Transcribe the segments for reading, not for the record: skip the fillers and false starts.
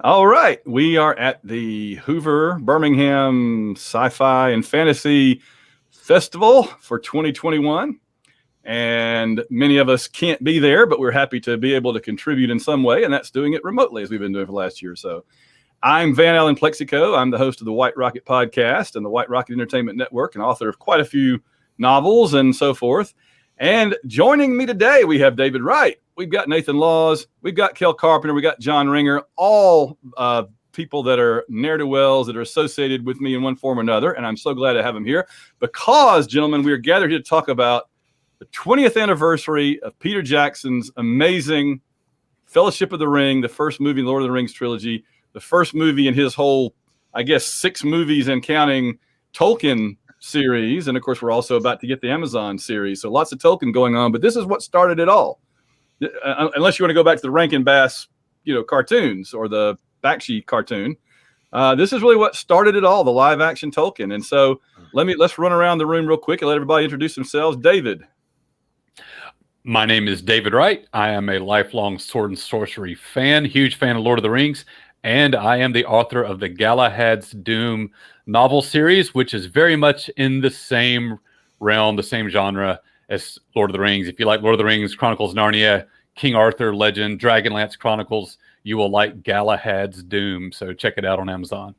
All right. We are at the Hoover Birmingham Sci-Fi and Fantasy Festival for 2021. And many of us can't be there, but we're happy to be able to contribute in some way, and that's doing it remotely as we've been doing for the last year or so. I'm Allen Plexico. I'm the host of the White Rocket podcast and the White Rocket Entertainment Network and author of quite a few novels and so forth. And joining me today, we have David Wright. We've got Nathan Laws. We've got Kel Carpenter. We got John Ringer, all people that are ne'er-do-wells that are associated with me in one form or another. And I'm so glad to have them here because, gentlemen, we are gathered here to talk about the 20th anniversary of Peter Jackson's amazing Fellowship of the Ring, the first movie in the Lord of the Rings trilogy, the first movie in his whole, I guess, 6 movies and counting Tolkien series. And of course, we're also about to get the Amazon series. So lots of Tolkien going on, but this is what started it all. Unless you want to go back to the Rankin Bass, cartoons or the Bakshi cartoon. This is really what started it all, the live action Tolkien. And so let's run around the room real quick and let everybody introduce themselves. David. My name is David Wright. I am a lifelong sword and sorcery fan, huge fan of Lord of the Rings, and I am the author of the Galahad's Doom novel series, which is very much in the same realm, the same genre as Lord of the Rings. If you like Lord of the Rings, Chronicles of Narnia, King Arthur Legend, Dragonlance Chronicles, you will like Galahad's Doom. So check it out on Amazon.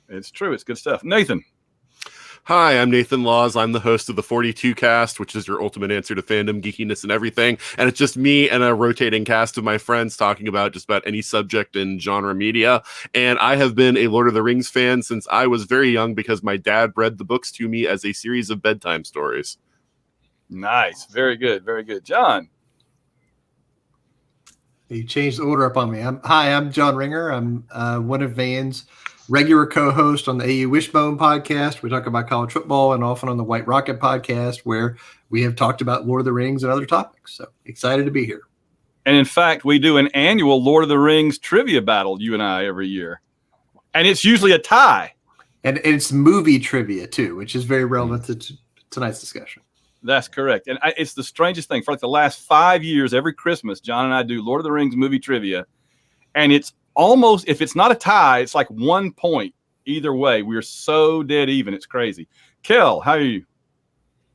It's true. It's good stuff. Nathan. Hi, I'm Nathan Laws. I'm the host of the 42 cast, which is your ultimate answer to fandom, geekiness, and everything. And it's just me and a rotating cast of my friends talking about just about any subject in genre media. And I have been a Lord of the Rings fan since I was very young because my dad read the books to me as a series of bedtime stories. Nice. Very good. Very good. John. You changed the order up on me. I'm John Ringer. I'm one of Van's regular co-host on the AU Wishbone podcast. We talk about college football, and often on the White Rocket podcast, where we have talked about Lord of the Rings and other topics. So excited to be here. And in fact, we do an annual Lord of the Rings trivia battle, you and I, every year. And it's usually a tie. And it's movie trivia, too, which is very relevant to tonight's discussion. That's correct. And it's the strangest thing. For like the last 5 years, every Christmas, John and I do Lord of the Rings movie trivia. And it's almost, if it's not a tie, it's like 1 point either way. We're so dead even. It's crazy. Kel, how are you?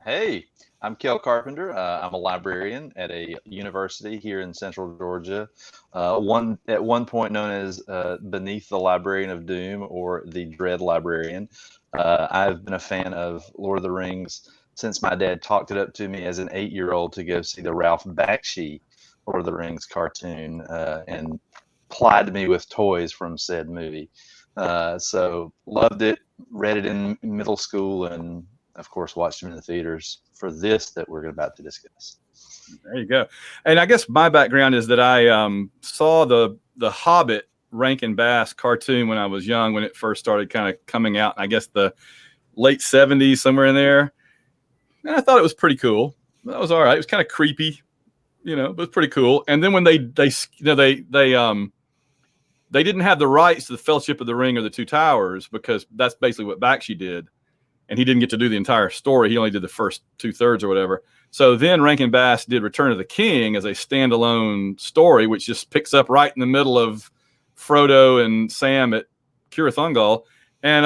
Hey, I'm Kel Carpenter. I'm a librarian at a university here in Central Georgia. At one point known as Beneath the Librarian of Doom, or the Dread Librarian. I've been a fan of Lord of the Rings since my dad talked it up to me as an 8-year-old to go see the Ralph Bakshi Lord of the Rings cartoon, and plied me with toys from said movie. So loved it, read it in middle school, and of course watched it in the theaters for this that we're about to discuss. There you go. And I guess my background is that I saw the Hobbit Rankin Bass cartoon when I was young, when it first started kind of coming out, I guess the late 70s, somewhere in there. And I thought it was pretty cool. That was all right. It was kind of creepy, but it was pretty cool. And then when they didn't have the rights to the Fellowship of the Ring or the Two Towers, because that's basically what Bakshi did. And he didn't get to do the entire story. He only did the first 2/3 or whatever. So then Rankin Bass did Return of the King as a standalone story, which just picks up right in the middle of Frodo and Sam at Cirith Ungol. And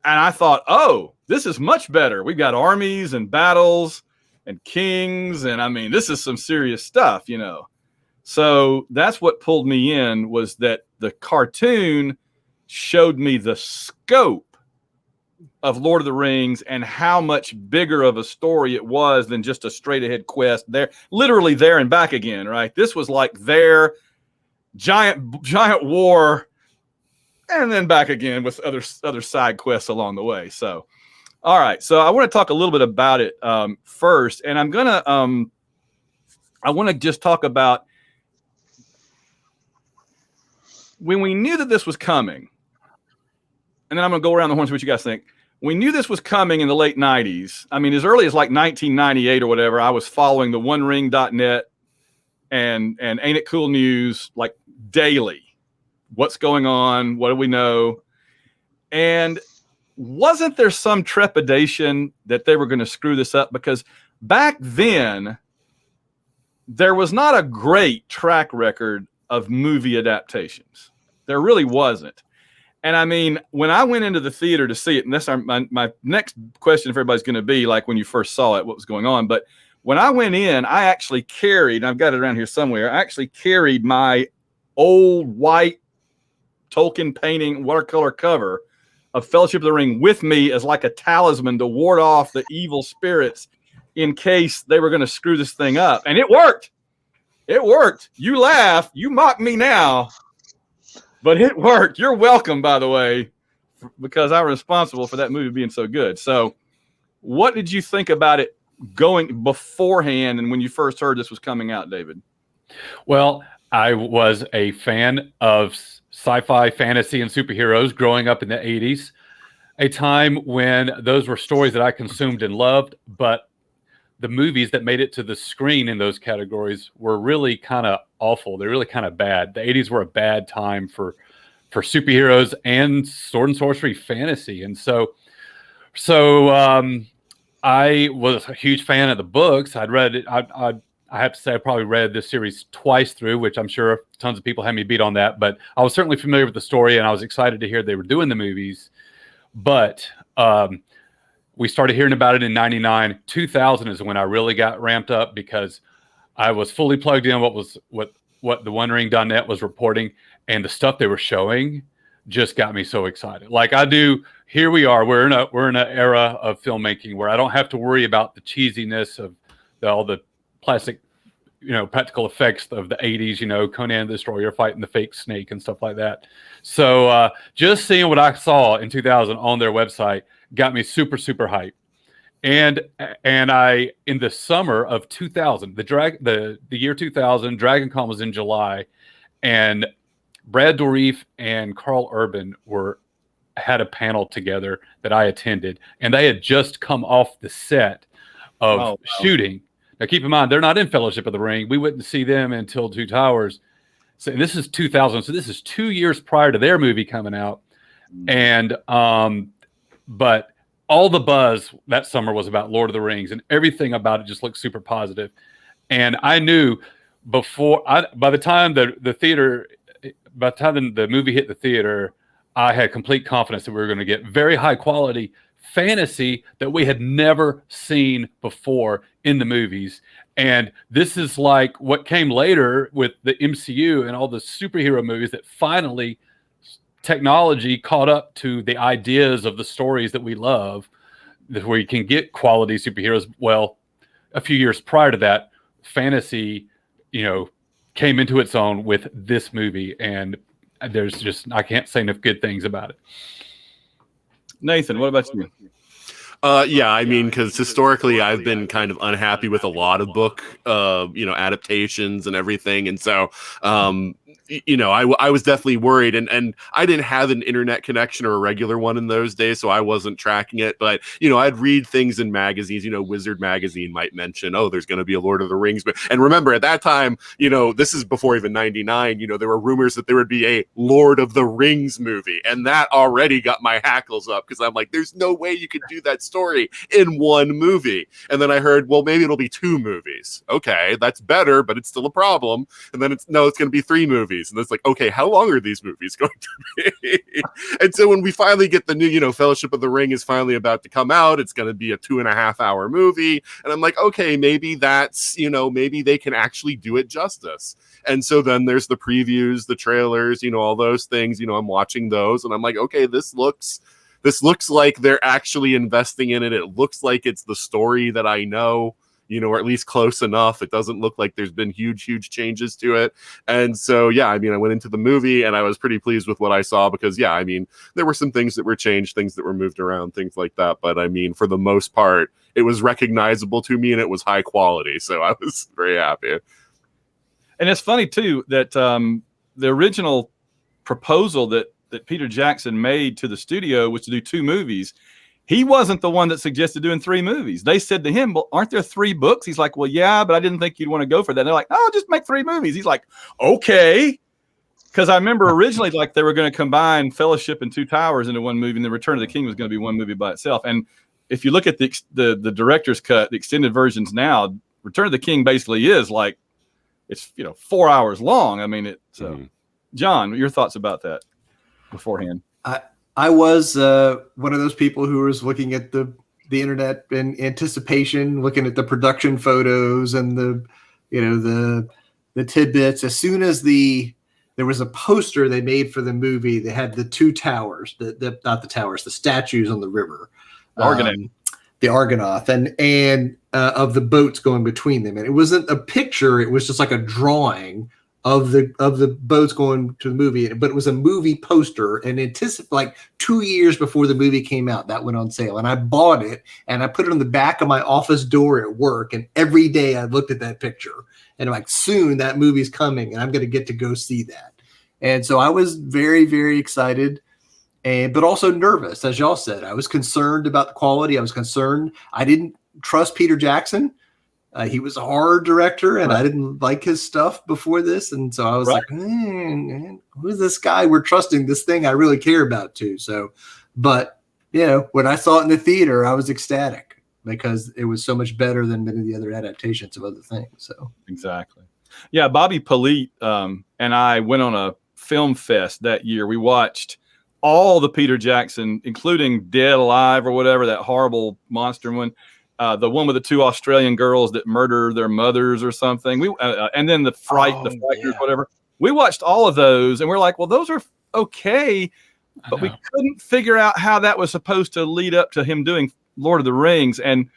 I thought, oh, this is much better. We've got armies and battles and kings. And I mean, this is some serious stuff, So that's what pulled me in, was that the cartoon showed me the scope of Lord of the Rings and how much bigger of a story it was than just a straight ahead quest there, literally there and back again, right? This was like their giant war and then back again with other side quests along the way. So, all right. So I want to talk a little bit about it first, and I want to just talk about when we knew that this was coming, and then I'm going to go around the horn and see what you guys think. We knew this was coming in the late 90s. I mean, as early as like 1998 or whatever, I was following the OneRing.net and Ain't It Cool News like daily. What's going on? What do we know? And wasn't there some trepidation that they were going to screw this up? Because back then, there was not a great track record of movie adaptations. There really wasn't. And I mean, when I went into the theater to see it, and that's my next question for everybody's going to be like when you first saw it, what was going on. But when I went in, I actually carried, I've got it around here somewhere, I actually carried my old white Tolkien painting watercolor cover of Fellowship of the Ring with me as like a talisman to ward off the evil spirits in case they were going to screw this thing up. And it worked. It worked. You laugh, you mock me now, but it worked. You're welcome, by the way, because I'm responsible for that movie being so good. So what did you think about it going beforehand and when you first heard this was coming out, David? Well, I was a fan of sci-fi, fantasy, and superheroes growing up in the 80s, a time when those were stories that I consumed and loved, but the movies that made it to the screen in those categories were really kind of awful. They're really kind of bad. The 80s were a bad time for superheroes and sword and sorcery fantasy. And so I was a huge fan of the books. I'd read it. I have to say I probably read this series twice through, which I'm sure tons of people had me beat on that. But I was certainly familiar with the story, and I was excited to hear they were doing the movies. But we started hearing about it in 99. 2000 is when I really got ramped up because I was fully plugged in what the OneRing.net was reporting, and the stuff they were showing just got me so excited. Like I do, here we are. We're in an era of filmmaking where I don't have to worry about the cheesiness of all the plastic, practical effects of the 80s, Conan the Destroyer fighting the fake snake and stuff like that. So just seeing what I saw in 2000 on their website got me super, super hyped. And I, in the summer of 2000, the year 2000, DragonCon was in July, and Brad Dourif and Carl Urban had a panel together that I attended, and they had just come off the set of shooting. Now, keep in mind, they're not in Fellowship of the Ring. We wouldn't see them until Two Towers. So this is 2000. So this is 2 years prior to their movie coming out. And, but all the buzz that summer was about Lord of the Rings, and everything about it just looked super positive. And I knew by the time the movie hit the theater, I had complete confidence that we were going to get very high quality fantasy that we had never seen before in the movies. And this is like what came later with the MCU and all the superhero movies, that finally technology caught up to the ideas of the stories that we love, where you can get quality superheroes. Well, a few years prior to that, fantasy, came into its own with this movie, and I can't say enough good things about it. Nathan, what about you? Yeah, I mean, because historically I've been kind of unhappy with a lot of book, adaptations and everything. And so, I was definitely worried, and I didn't have an internet connection or a regular one in those days, so I wasn't tracking it. But, I'd read things in magazines, Wizard Magazine might mention, oh, there's going to be a Lord of the Rings. And remember, at that time, this is before even 99, there were rumors that there would be a Lord of the Rings movie. And that already got my hackles up, because I'm like, there's no way you could do that story in one movie. And then I heard, well, maybe it'll be 2 movies. Okay, that's better, but it's still a problem. And then it's going to be 3 movies. And it's like, okay, how long are these movies going to be? And so when we finally get the new, Fellowship of the Ring is finally about to come out, it's going to be a 2.5-hour movie. And I'm like, okay, maybe that's, maybe they can actually do it justice. And so then there's the previews, the trailers, all those things, I'm watching those, and I'm like, okay, this looks like they're actually investing in it. It looks like it's the story that I know, or at least close enough. It doesn't look like there's been huge changes to it. And so, yeah, I mean, I went into the movie and I was pretty pleased with what I saw, because, yeah, I mean, there were some things that were changed, things that were moved around, things like that. But I mean, for the most part, it was recognizable to me and it was high quality. So I was very happy. And it's funny, too, that the original proposal that Peter Jackson made to the studio was to do 2 movies. He wasn't the one that suggested doing 3 movies. They said to him, well, aren't there 3 books? He's like, well, yeah, but I didn't think you'd want to go for that. And they're like, oh, just make 3 movies. He's like, okay. Because I remember originally, like, they were going to combine Fellowship and Two Towers into one movie, and The Return of the King was going to be one movie by itself. And if you look at the director's cut, the extended versions now, Return of the King basically is like it's 4 hours long. I mean, John, your thoughts about that beforehand? I was one of those people who was looking at the internet in anticipation, looking at the production photos and the tidbits. As soon as there was a poster they made for the movie, they had the two towers, not the towers, the statues on the river, the Argonaut, and of the boats going between them. And it wasn't a picture; it was just like a drawing of the boats going to the movie, but it was a movie poster, and like 2 years before the movie came out, that went on sale, and I bought it and I put it on the back of my office door at work, and every day I looked at that picture, and I'm like, soon that movie's coming, and I'm going to get to go see that. And so I was very, very excited, but also nervous, as y'all said. I was concerned about the quality. I was concerned. I didn't trust Peter Jackson. He was a horror director, and I didn't like his stuff before this. And so I was like, who's this guy we're trusting this thing I really care about too? So, but, when I saw it in the theater, I was ecstatic because it was so much better than many of the other adaptations of other things. So exactly. Yeah. Bobby Polite and I went on a film fest that year. We watched all the Peter Jackson, including Dead Alive or whatever, that horrible monster one. The one with the two Australian girls that murder their mothers or something. And then the Frighteners, whatever. We watched all of those, and we're like, well, those are okay, but we couldn't figure out how that was supposed to lead up to him doing Lord of the Rings. And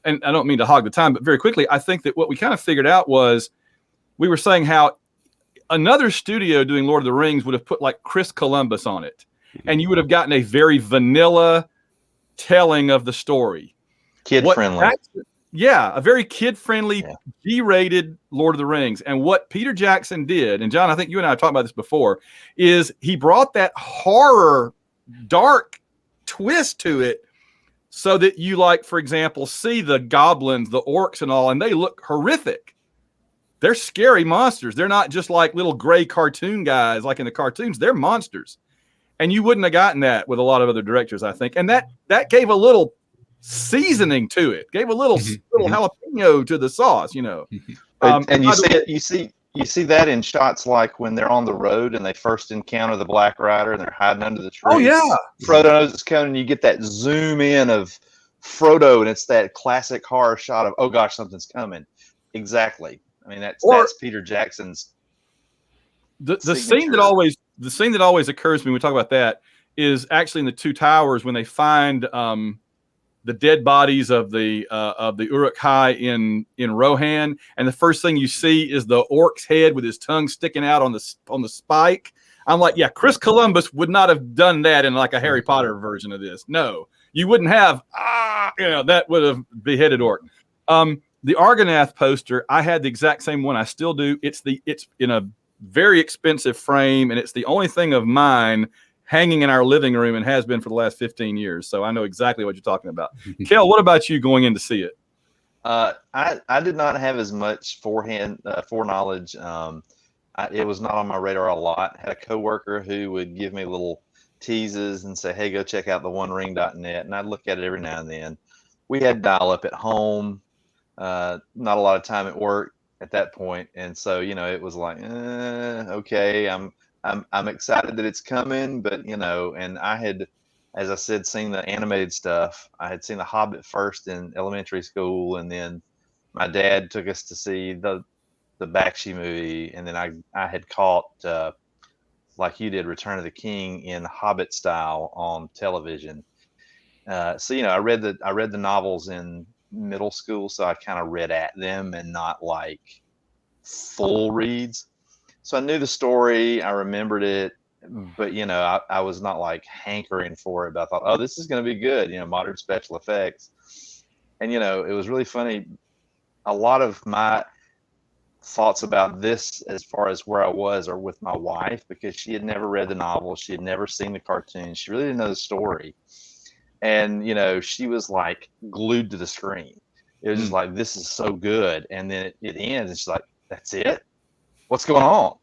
I don't mean to hog the time, but very quickly, I think that what we kind of figured out was we were saying how another studio doing Lord of the Rings would have put like Chris Columbus on it, and you would have gotten a very vanilla telling of the story. Kid-friendly. A very kid-friendly, G-rated Lord of the Rings. And what Peter Jackson did, and John, I think you and I have talked about this before, is he brought that horror, dark twist to it so that you, like, for example, see the goblins, the orcs and all, and they look horrific. They're scary monsters. They're not just like little gray cartoon guys like in the cartoons. They're monsters. And you wouldn't have gotten that with a lot of other directors, I think. And that gave a little seasoning to it, gave a little jalapeno to the sauce, And you see that in shots like when they're on the road and they first encounter the Black Rider and they're hiding under the tree. Oh yeah, Frodo knows it's coming, and you get that zoom in of Frodo, and it's that classic horror shot of, oh gosh, something's coming. Exactly. I mean, that's Peter Jackson's. The scene that always occurs when we talk about that is actually in the Two Towers when they find the dead bodies of the Uruk-hai in Rohan, and the first thing you see is the orc's head with his tongue sticking out on the spike. I'm like, yeah, Chris Columbus would not have done that in like a Harry Potter version of this. No, you wouldn't have. That would have beheaded orc. The Argonath poster, I had the exact same one. I still do. It's in a very expensive frame, and it's the only thing of mine hanging in our living room and has been for the last 15 years. So I know exactly what you're talking about. Kel, what about you going in to see it? I did not have as much foreknowledge. It was not on my radar a lot. I had a coworker who would give me little teases and say, hey, go check out the onering.net. And I'd look at it every now and then. We had dial up at home, not a lot of time at work at that point. And so, it was like, okay, I'm excited that it's coming, but and I had, as I said, seen the animated stuff. I had seen The Hobbit first in elementary school, and then my dad took us to see the Bakshi movie, and then I had caught like you did, Return of the King in Hobbit style on television. So I read the novels in middle school, so I kind of read at them and not like full reads. So I knew the story, I remembered it, but I was not like hankering for it. But I thought, oh, this is going to be good, modern special effects. And it was really funny. A lot of my thoughts about this, as far as where I was, are with my wife, because she had never read the novel, she had never seen the cartoon, she really didn't know the story, and she was like glued to the screen. It was just like, this is so good, and then it ends, and she's like, that's it? What's going on?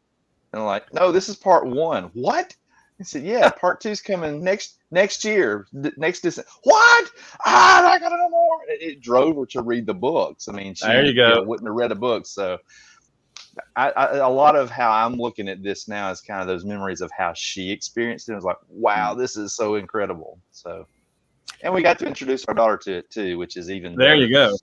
And I'm like, no, this is part one. What? I said, yeah, part two's coming next year, next December. What? I gotta know more. It drove her to read the books. I mean, she there you go. Wouldn't have read a book. So a lot of how I'm looking at this now is kind of those memories of how she experienced it. It was like, wow, this is so incredible. So, and we got to introduce our daughter to it too, which is even There better. you go.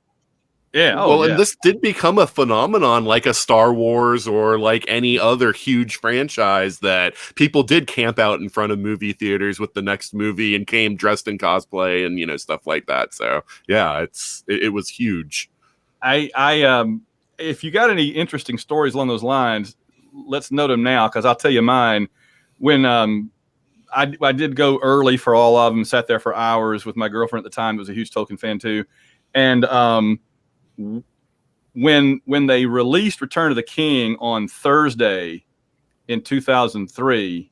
Yeah. Oh, Well, yeah. and this did become a phenomenon like a Star Wars or like any other huge franchise that people did camp out in front of movie theaters with the next movie and came dressed in cosplay and, you know, stuff like that. So yeah, it was huge. If you got any interesting stories along those lines, let's note them now, because I'll tell you mine. When I did go early for all of them, sat there for hours with my girlfriend at the time, who was a huge Tolkien fan too, and when they released Return of the King on Thursday in 2003,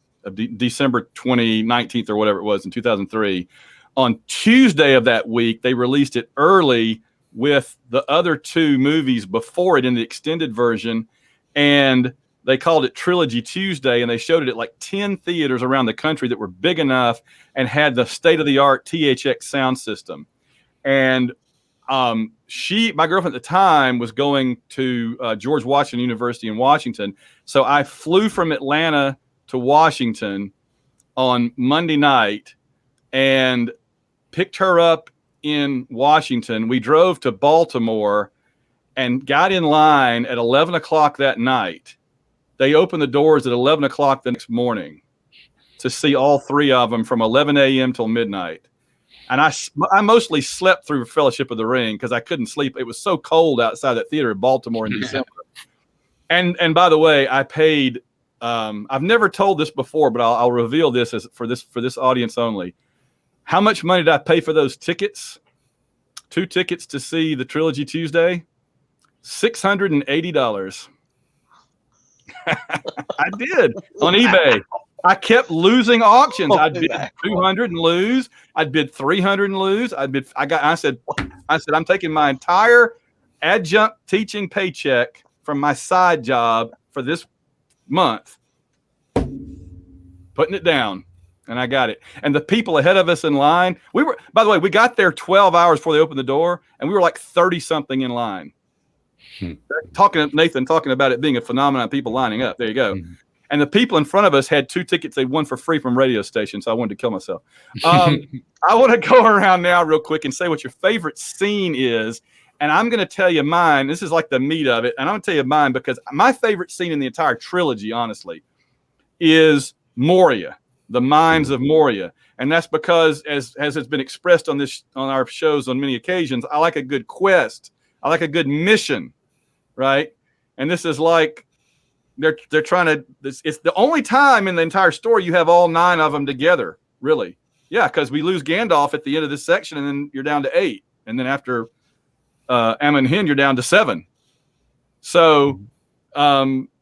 December 2019 or whatever it was in 2003, on Tuesday of that week they released it early with the other two movies before it in the extended version, and they called it Trilogy Tuesday, and they showed it at like 10 theaters around the country that were big enough and had the state-of-the-art THX sound system. And my girlfriend at the time was going to George Washington University in Washington. So I flew from Atlanta to Washington on Monday night and picked her up in Washington. We drove to Baltimore and got in line at 11 o'clock that night. They opened the doors at 11 o'clock the next morning to see all three of them from 11 a.m. till midnight. And I mostly slept through Fellowship of the Ring because I couldn't sleep. It was so cold outside that theater in Baltimore in December. And by the way, I paid. I've never told this before, but I'll reveal this for this audience only. How much money did I pay for those tickets? 2 tickets to see the Trilogy Tuesday? $680. I did on eBay. I kept losing auctions. I'd bid 200 and lose. I'd bid 300 and lose. I said, I'm taking my entire adjunct teaching paycheck from my side job for this month, putting it down, and I got it. And the people ahead of us in line, by the way, we got there 12 hours before they opened the door, and we were like 30 something in line. Nathan talking about it being a phenomenon, people lining up. There you go. And the people in front of us had 2 tickets they won for free from radio stations, so I wanted to kill myself. I want to go around now real quick and say what your favorite scene is. And I'm going to tell you mine. This is like the meat of it. And I'm going to tell you mine because my favorite scene in the entire trilogy, honestly, is Moria, the Mines of Moria. And that's because, as has been expressed on our shows on many occasions, I like a good quest. I like a good mission, right? And this is like, they're trying to. It's the only time in the entire story you have all 9 of them together, really. Yeah, because we lose Gandalf at the end of this section, and then you're down to 8, and then after Amon Hen, you're down to 7. So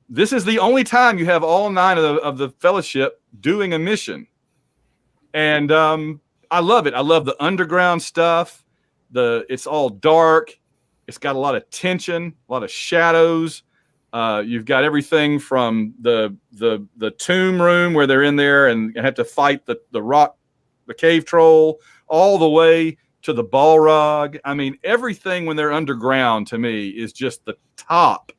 this is the only time you have all 9 of the Fellowship doing a mission, and I love it. I love the underground stuff. It's all dark. It's got a lot of tension, a lot of shadows. You've got everything from the tomb room where they're in there and have to fight the cave troll, all the way to the Balrog. I mean, everything when they're underground to me is just the top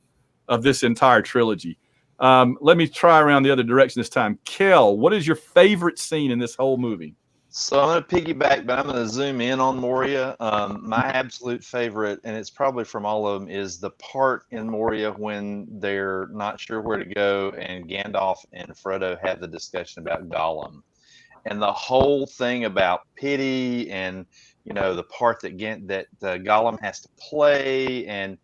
of this entire trilogy. Let me try around the other direction this time. Kel, what is your favorite scene in this whole movie? So I'm going to piggyback, but I'm going to zoom in on Moria. My absolute favorite, and it's probably from all of them, is the part in Moria when they're not sure where to go, and Gandalf and Frodo have the discussion about Gollum, and the whole thing about pity, and the part that Gollum has to play, and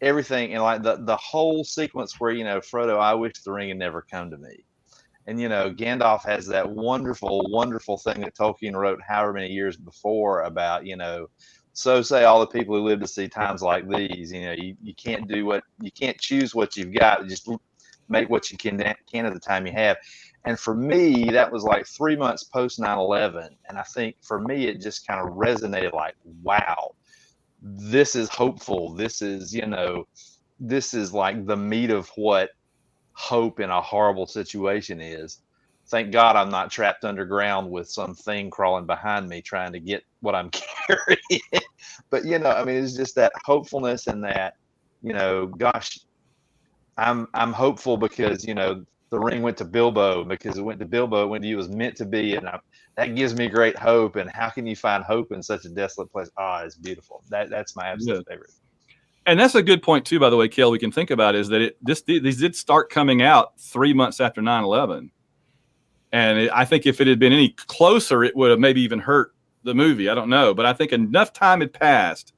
everything, and like the whole sequence where Frodo, I wish the ring had never come to me. And, Gandalf has that wonderful, wonderful thing that Tolkien wrote however many years before about, so say all the people who live to see times like these. You can't you can't choose what you've got. Just make what you can at the time you have. And for me, that was like 3 months post 9/11. And I think for me, it just kind of resonated like, wow, this is hopeful. This is, this is like the meat of what hope in a horrible situation is. Thank God I'm not trapped underground with some thing crawling behind me trying to get what I'm carrying. But it's just that hopefulness and that, gosh, I'm hopeful because the ring went to Bilbo, because it went to Bilbo when he was meant to be, and that gives me great hope. And how can you find hope in such a desolate place? It's beautiful. That's my absolute favorite. And that's a good point too, by the way, Kel. We can think about is that these did start coming out 3 months after 9/11, and I think if it had been any closer, it would have maybe even hurt the movie. I don't know, but I think enough time had passed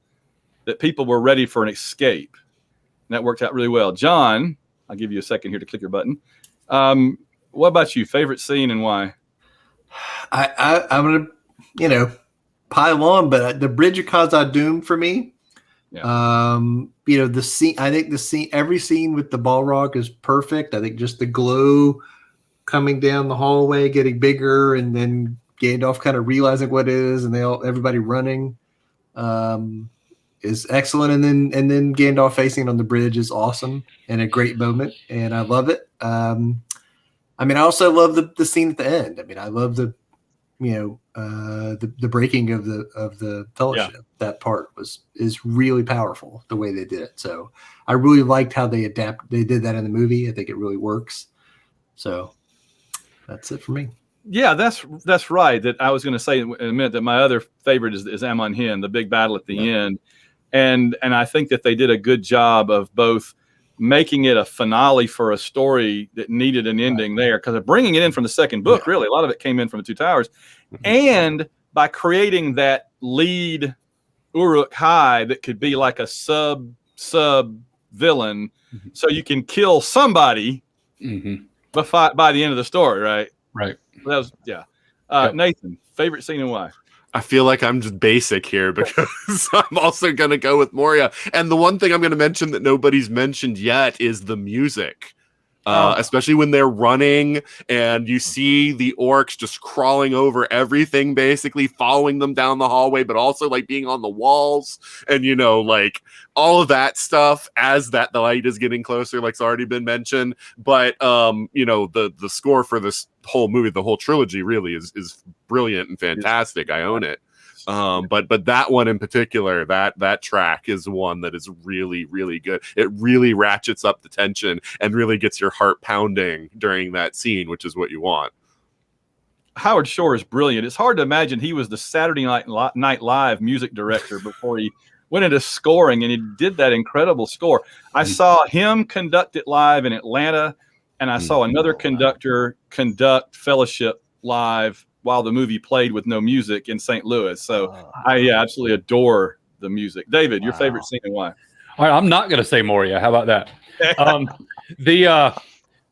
that people were ready for an escape, and that worked out really well. John, I'll give you a second here to click your button. What about you? Favorite scene and why? I'm gonna, pile on, but the Bridge of Khazad-dûm for me. Yeah. The scene. I think every scene with the Balrog is perfect. I think just the glow coming down the hallway, getting bigger, and then Gandalf kind of realizing what it is, and everybody running, is excellent. And then Gandalf facing on the bridge is awesome and a great moment, and I love it. I also love the scene at the end. I love the breaking of the fellowship. Yeah. That part is really powerful, the way they did it. So I really liked how they did that in the movie. I think it really works. So that's it for me. Yeah, that's right. That I was going to say in a minute that my other favorite is Amon Hen, the big battle at the end. And I think that they did a good job of both making it a finale for a story that needed an ending there, because bringing it in from the second book, really, a lot of it came in from the Two Towers, and by creating that lead Uruk-hai that could be like a sub villain, so you can kill somebody by the end of the story, right? Right. That was Nathan, favorite scene and why? I feel like I'm just basic here because I'm also going to go with Moria. And the one thing I'm going to mention that nobody's mentioned yet is the music. Especially when they're running and you see the orcs just crawling over everything, basically following them down the hallway, but also like being on the walls and, like all of that stuff as the light is getting closer, like's already been mentioned. But, the score for this whole movie, the whole trilogy really is brilliant and fantastic. I own it. But that one in particular, that track is one that is really, really good. It really ratchets up the tension and really gets your heart pounding during that scene, which is what you want. Howard Shore is brilliant. It's hard to imagine he was the Saturday Night Live music director before he went into scoring, and he did that incredible score. I saw him conduct it live in Atlanta, and I saw another conductor conduct Fellowship live while the movie played with no music in St. Louis. So I absolutely adore the music. David, your favorite scene and why? All right, I'm not going to say Moria. How about that?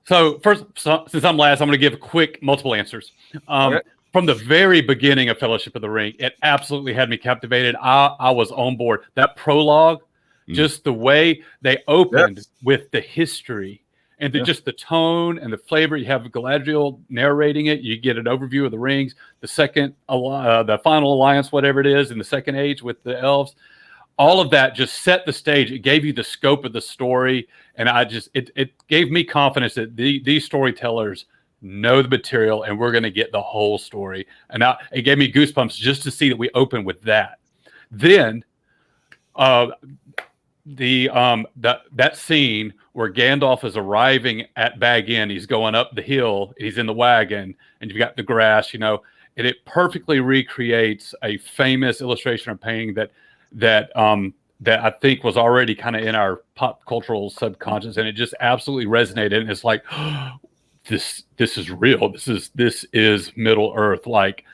So first, since I'm last, I'm going to give quick multiple answers. From the very beginning of Fellowship of the Ring, it absolutely had me captivated. I was on board. That prologue, just the way they opened with the history and just the tone and the flavor. You have Galadriel narrating it. You get an overview of the rings, the final alliance, whatever it is, in the Second Age with the elves. All of that just set the stage. It gave you the scope of the story, and it gave me confidence that these storytellers know the material, and we're going to get the whole story. And it gave me goosebumps just to see that we open with that. Then, that scene where Gandalf is arriving at Bag End, he's going up the hill, he's in the wagon, and you've got the grass, and it perfectly recreates a famous illustration or painting that I think was already kind of in our pop cultural subconscious, and it just absolutely resonated. And it's like, this is real. This is Middle Earth. Like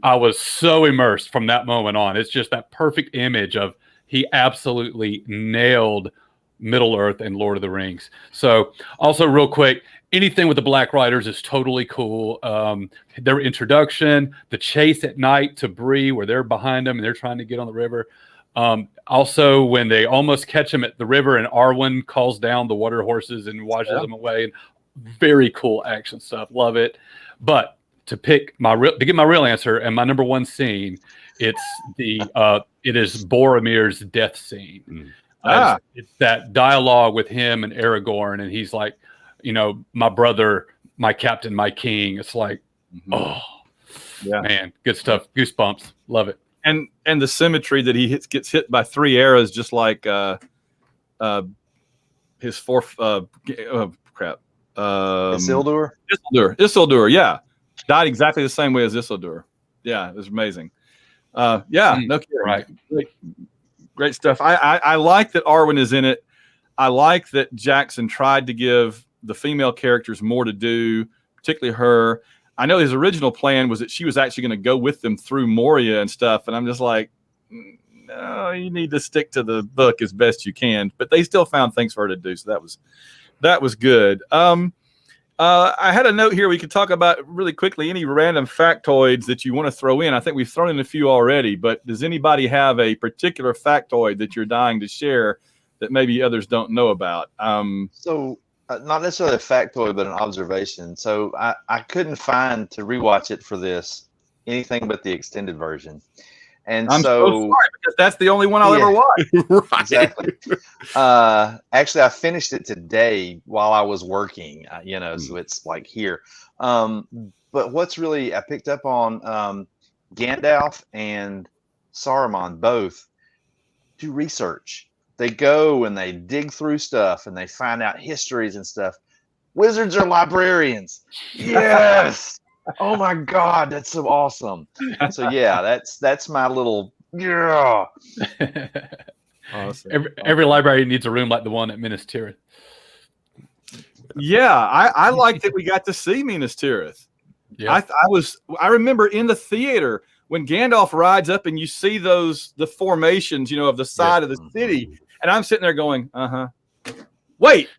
I was so immersed from that moment on. It's just that perfect image of he absolutely nailed Middle Earth and Lord of the Rings. So also real quick, anything with the Black Riders is totally cool. Their introduction, the chase at night to Bree where they're behind them and they're trying to get on the river. Also when they almost catch them at the river and Arwen calls down the water horses and washes them away. And very cool action stuff. Love it. But to get my real answer and my number one scene, it is Boromir's death scene. It's that dialogue with him and Aragorn, and he's like, my brother, my captain, my king. It's like, man, good stuff. Goosebumps. Love it. And the symmetry that he gets hit by 3 arrows, just like his fourth crap. Isildur? Isildur, yeah. Died exactly the same way as Isildur. Yeah, it was amazing. No kidding. Right. Great stuff. I like that Arwen is in it. I like that Jackson tried to give the female characters more to do, particularly her. I know his original plan was that she was actually going to go with them through Moria and stuff, and I'm just like, no, you need to stick to the book as best you can. But they still found things for her to do, so that was good. I had a note here we could talk about really quickly any random factoids that you want to throw in. I think we've thrown in a few already, but does anybody have a particular factoid that you're dying to share that maybe others don't know about? So not necessarily a factoid, but an observation. So I couldn't find to rewatch it for this anything but the extended version. And I'm so sorry because that's the only one I'll ever watch. Right. Exactly. Actually, I finished it today while I was working, so it's like here. But what's really, I picked up on Gandalf and Saruman both do research. They go and they dig through stuff and they find out histories and stuff. Wizards are librarians. Yes. Oh my God, that's so awesome. So yeah, that's my little Awesome. Every library needs a room like the one at Minas Tirith. Yeah, I like that we got to see Minas Tirith. Yeah. I remember in the theater when Gandalf rides up and you see the formations, of the side of the city, and I'm sitting there going, wait,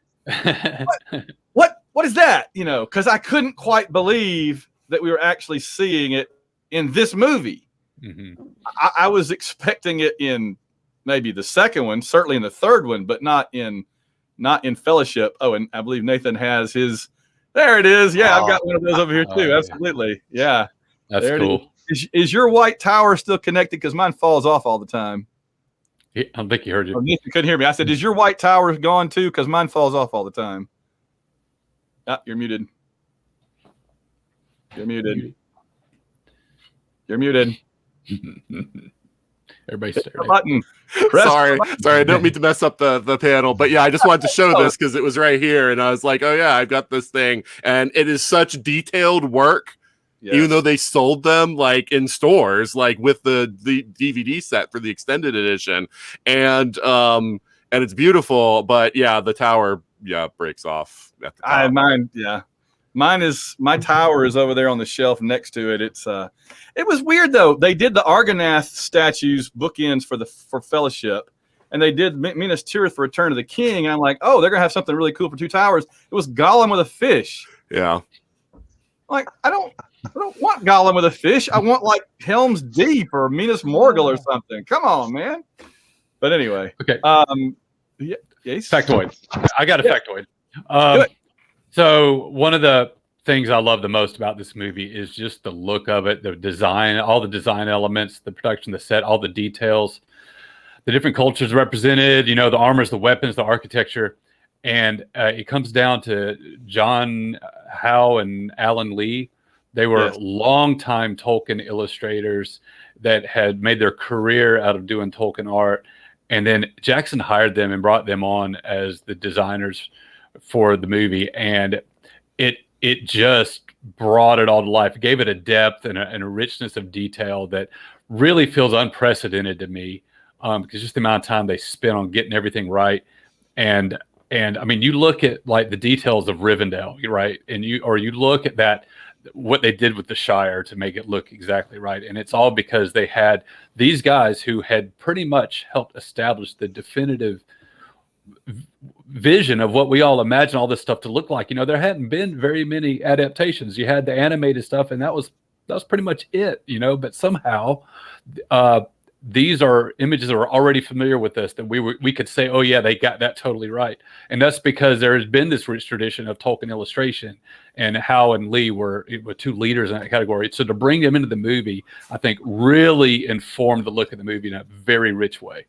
what is that? Because I couldn't quite believe that we were actually seeing it in this movie. Mm-hmm. I was expecting it in maybe the second one, certainly in the third one, but not in Fellowship. Oh, and I believe Nathan has his. There it is. Yeah, I've got one of those over here too. Absolutely. Yeah. That's there cool. Is your white tower still connected? Because mine falls off all the time. I don't think he heard you. Oh, Nathan couldn't hear me. I said, is your white tower gone too? Because mine falls off all the time. You're muted. You're muted. You're muted. Everybody stay right. Button. Sorry, I don't mean to mess up the panel, but yeah, I just wanted to show this because it was right here, and I was like, oh yeah, I've got this thing, and it is such detailed work. Yes. Even though they sold them like in stores, like with the DVD set for the extended edition, and it's beautiful, but yeah, the tower breaks off at the top. My tower is over there on the shelf next to it. It was weird though. They did the Argonath statues bookends for Fellowship, and they did Minas Tirith for Return of the King. And I'm like, oh, they're gonna have something really cool for two towers. It was Gollum with a fish. Yeah. Like I don't want Gollum with a fish. I want like Helm's Deep or Minas Morgul or something. Come on, man. But anyway, okay. Factoid. I got a factoid. So one of the things I love the most about this movie is just the look of it, the design, all the design elements, the production, the set, all the details, the different cultures represented, the armors, the weapons, the architecture. And it comes down to John Howe and Alan Lee. They were longtime Tolkien illustrators that had made their career out of doing Tolkien art. And then Jackson hired them and brought them on as the designers for the movie, and it just brought it all to life. It gave it a depth and a richness of detail that really feels unprecedented to me, because just the amount of time they spent on getting everything right. And I mean, you look at like the details of Rivendell, right? And you look at that, what they did with the Shire to make it look exactly right. And it's all because they had these guys who had pretty much helped establish the definitive vision of what we all imagine all this stuff to look like. There hadn't been very many adaptations. You had the animated stuff, and that was pretty much it, but somehow these are images that are already familiar with us that we could say, oh yeah, they got that totally right. And that's because there has been this rich tradition of Tolkien illustration, and Howe and Lee were two leaders in that category. So to bring them into the movie, I think really informed the look of the movie in a very rich way.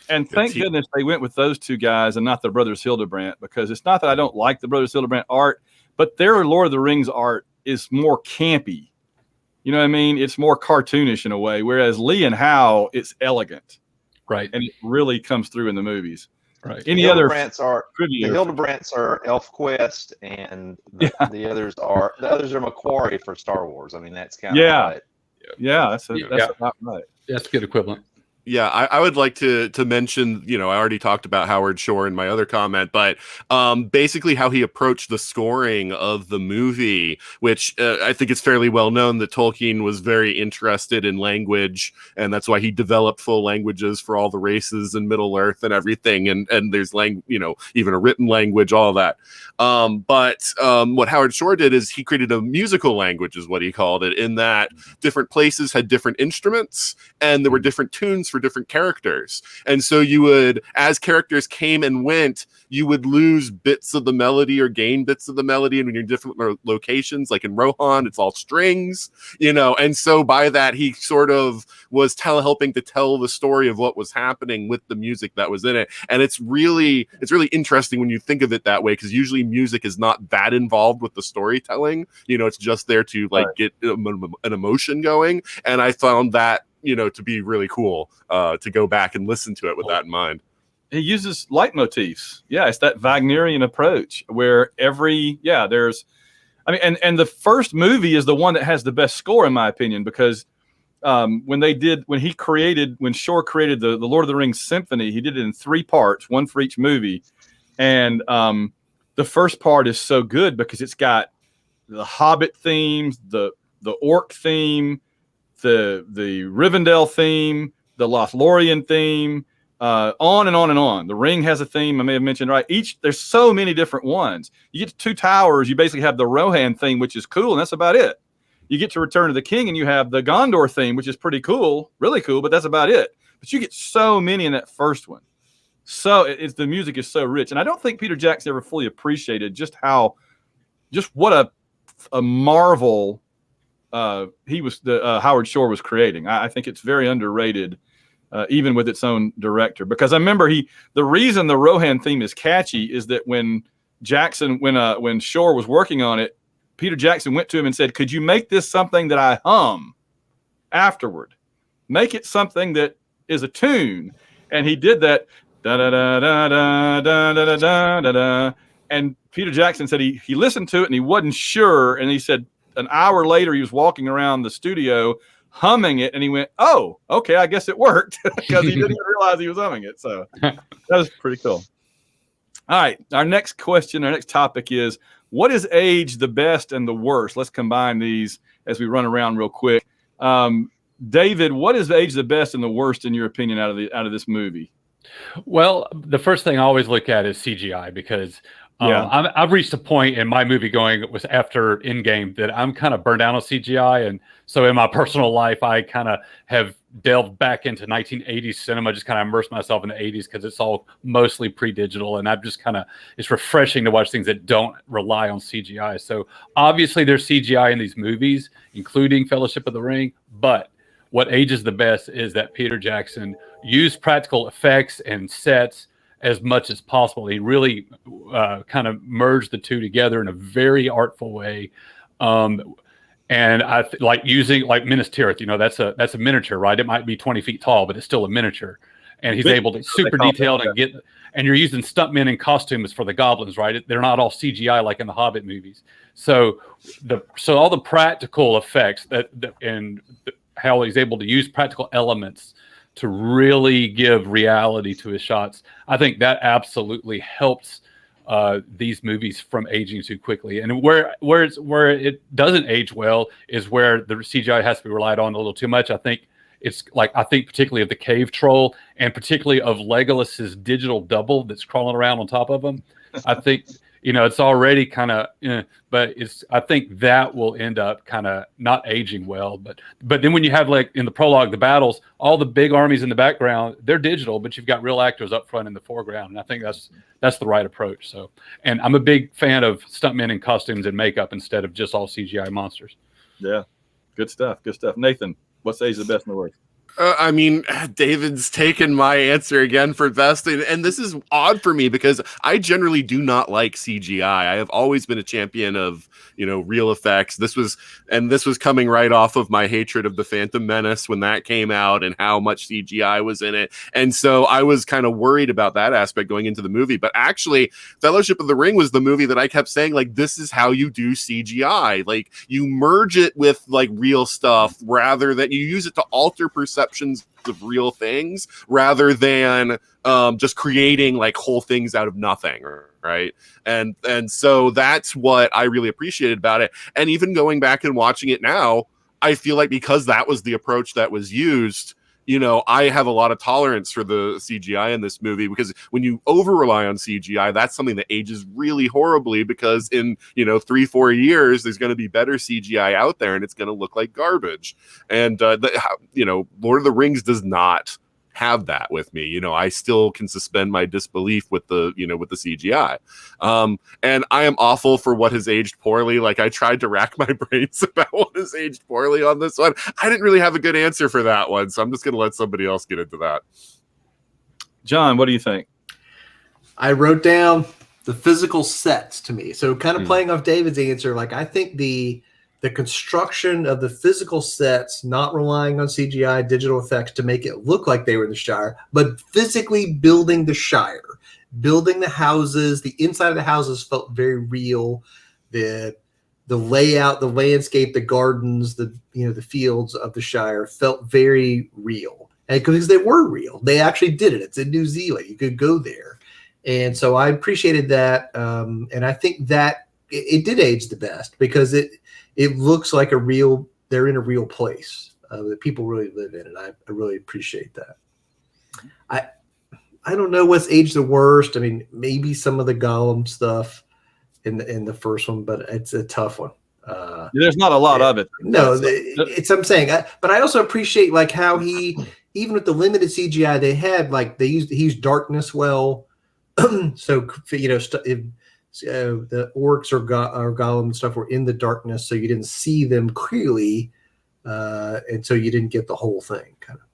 And thank goodness they went with those two guys and not the Brothers Hildebrandt, because it's not that I don't like the Brothers Hildebrandt art, but their Lord of the Rings art is more campy. You know what I mean? It's more cartoonish in a way, whereas Lee and Howe, it's elegant. Right. And it really comes through in the movies. Right. Any other Hildebrands are trivia? the Hildebrands are ElfQuest, and the others are Macquarie for Star Wars. I mean, that's kind of what. Yeah, that's Yeah. about right. That's a good equivalent. Yeah, I would like to mention, I already talked about Howard Shore in my other comment, but basically how he approached the scoring of the movie, which I think it's fairly well known that Tolkien was very interested in language, and that's why he developed full languages for all the races in Middle Earth and everything, and there's even a written language, all that. But what Howard Shore did is he created a musical language, is what he called it, in that different places had different instruments, and there were different tunes for different characters. And so you would, as characters came and went, you would lose bits of the melody or gain bits of the melody in your different locations. Like in Rohan, it's all strings, and so by that, he sort of was helping to tell the story of what was happening with the music that was in it. And it's really interesting when you think of it that way, because usually music is not that involved with the storytelling. It's just there to get an emotion going. And I found that to be really cool to go back and listen to it with that in mind. He uses leitmotifs. Yeah, it's that Wagnerian approach where and the first movie is the one that has the best score, in my opinion, because when Shore created the Lord of the Rings symphony, he did it in 3 parts, one for each movie. And the first part is so good because it's got the Hobbit themes, the Orc theme, the Rivendell theme, the Lothlorien theme, on and on and on. The Ring has a theme, I may have mentioned, right? There's so many different ones. You get to Two Towers, you basically have the Rohan theme, which is cool, and that's about it. You get to Return of the King, and you have the Gondor theme, which is pretty cool, really cool, but that's about it. But you get so many in that first one. So the music is so rich, and I don't think Peter Jackson ever fully appreciated just what a marvel Howard Shore was creating. I think it's very underrated, even with its own director. Because I remember the reason the Rohan theme is catchy is that when Shore was working on it, Peter Jackson went to him and said, "Could you make this something that I hum afterward? Make it something that is a tune." And he did that. Da da da da da da da da da da. And Peter Jackson said he listened to it and he wasn't sure. And he said an hour later he was walking around the studio humming it, and he went, "Oh, okay, I guess it worked," because he didn't even realize he was humming it. So that was pretty cool. All right, our next topic is, what is age the best and the worst? Let's combine these as we run around real quick. David, what is age the best and the worst in your opinion out of this movie? Well, the first thing I always look at is CGI, because I've reached a point in my movie going, it was after Endgame, that I'm kind of burned out on CGI. And so in my personal life, I kind of have delved back into 1980s cinema, just kind of immersed myself in the 80s because it's all mostly pre-digital. And it's refreshing to watch things that don't rely on CGI. So obviously there's CGI in these movies, including Fellowship of the Ring. But what ages the best is that Peter Jackson used practical effects and sets as much as possible. He really kind of merged the two together in a very artful way. And I like using Minas Tirith, that's a miniature, right? It might be 20 feet tall, but it's still a miniature. And he's able to super detailed and you're using stuntmen and costumes for the goblins, right? They're not all CGI like in the Hobbit movies. So all the practical effects and how he's able to use practical elements to really give reality to his shots, I think that absolutely helps these movies from aging too quickly. And where it doesn't age well is where the CGI has to be relied on a little too much. I think particularly of the cave troll, and particularly of Legolas's digital double that's crawling around on top of him. I think it's already kind of, but I think that will end up kind of not aging well. But then when you have, like in the prologue, the battles, all the big armies in the background, they're digital, but you've got real actors up front in the foreground. And I think that's the right approach. So, and I'm a big fan of stuntmen in costumes and makeup instead of just all CGI monsters. Yeah. Good stuff. Nathan, what's age the best and the worst? I mean, David's taken my answer again for best, and this is odd for me because I generally do not like CGI. I have always been a champion of, real effects. This was coming right off of my hatred of the Phantom Menace when that came out and how much CGI was in it, and so I was kind of worried about that aspect going into the movie. But actually, Fellowship of the Ring was the movie that I kept saying, like, this is how you do CGI. Like, you merge it with like real stuff rather than you use it to alter perceptions of real things rather than just creating like whole things out of nothing, right? And so that's what I really appreciated about it. And even going back and watching it now, I feel like because that was the approach that was used, I have a lot of tolerance for the CGI in this movie, because when you over rely on CGI, that's something that ages really horribly, because in 3-4 years there's going to be better CGI out there and it's going to look like garbage. And Lord of the Rings does not have that with me. I still can suspend my disbelief with the CGI. And I am awful for what has aged poorly. Like, I tried to rack my brains about what has aged poorly on this one. I didn't really have a good answer for that one, so I'm just going to let somebody else get into that. John, what do you think? I wrote down the physical sets to me. So kind of playing off David's answer, like, I think the construction of the physical sets, not relying on CGI digital effects to make it look like they were in the Shire, but physically building the Shire, building the houses, the inside of the houses felt very real. The layout, the landscape, the gardens, the fields of the Shire felt very real. And because they were real, they actually did it. It's in New Zealand. You could go there. And so I appreciated that. And I think that it did age the best, because it looks like they're in a real place that people really live in. And I really appreciate that. I don't know what's aged the worst. I mean, maybe some of the Gollum stuff in the first one, but it's a tough one. There's not a lot of it. No, it's I'm saying, but I also appreciate like how he, even with the limited CGI they had, like he used darkness well. So the orcs or Gollum and stuff were in the darkness, so you didn't see them clearly, and so you didn't get the whole thing. Kind of.